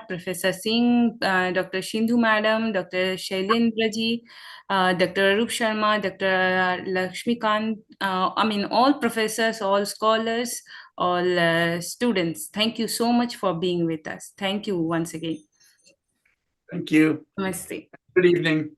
Professor Singh, Dr. Shindhu Madam, Dr. Shailendraji, Dr. Arup Sharma, Dr. Lakshmikant, I mean all professors, all scholars, all students. Thank you so much for being with us. Thank you once again. Thank you. Namaste. Good evening.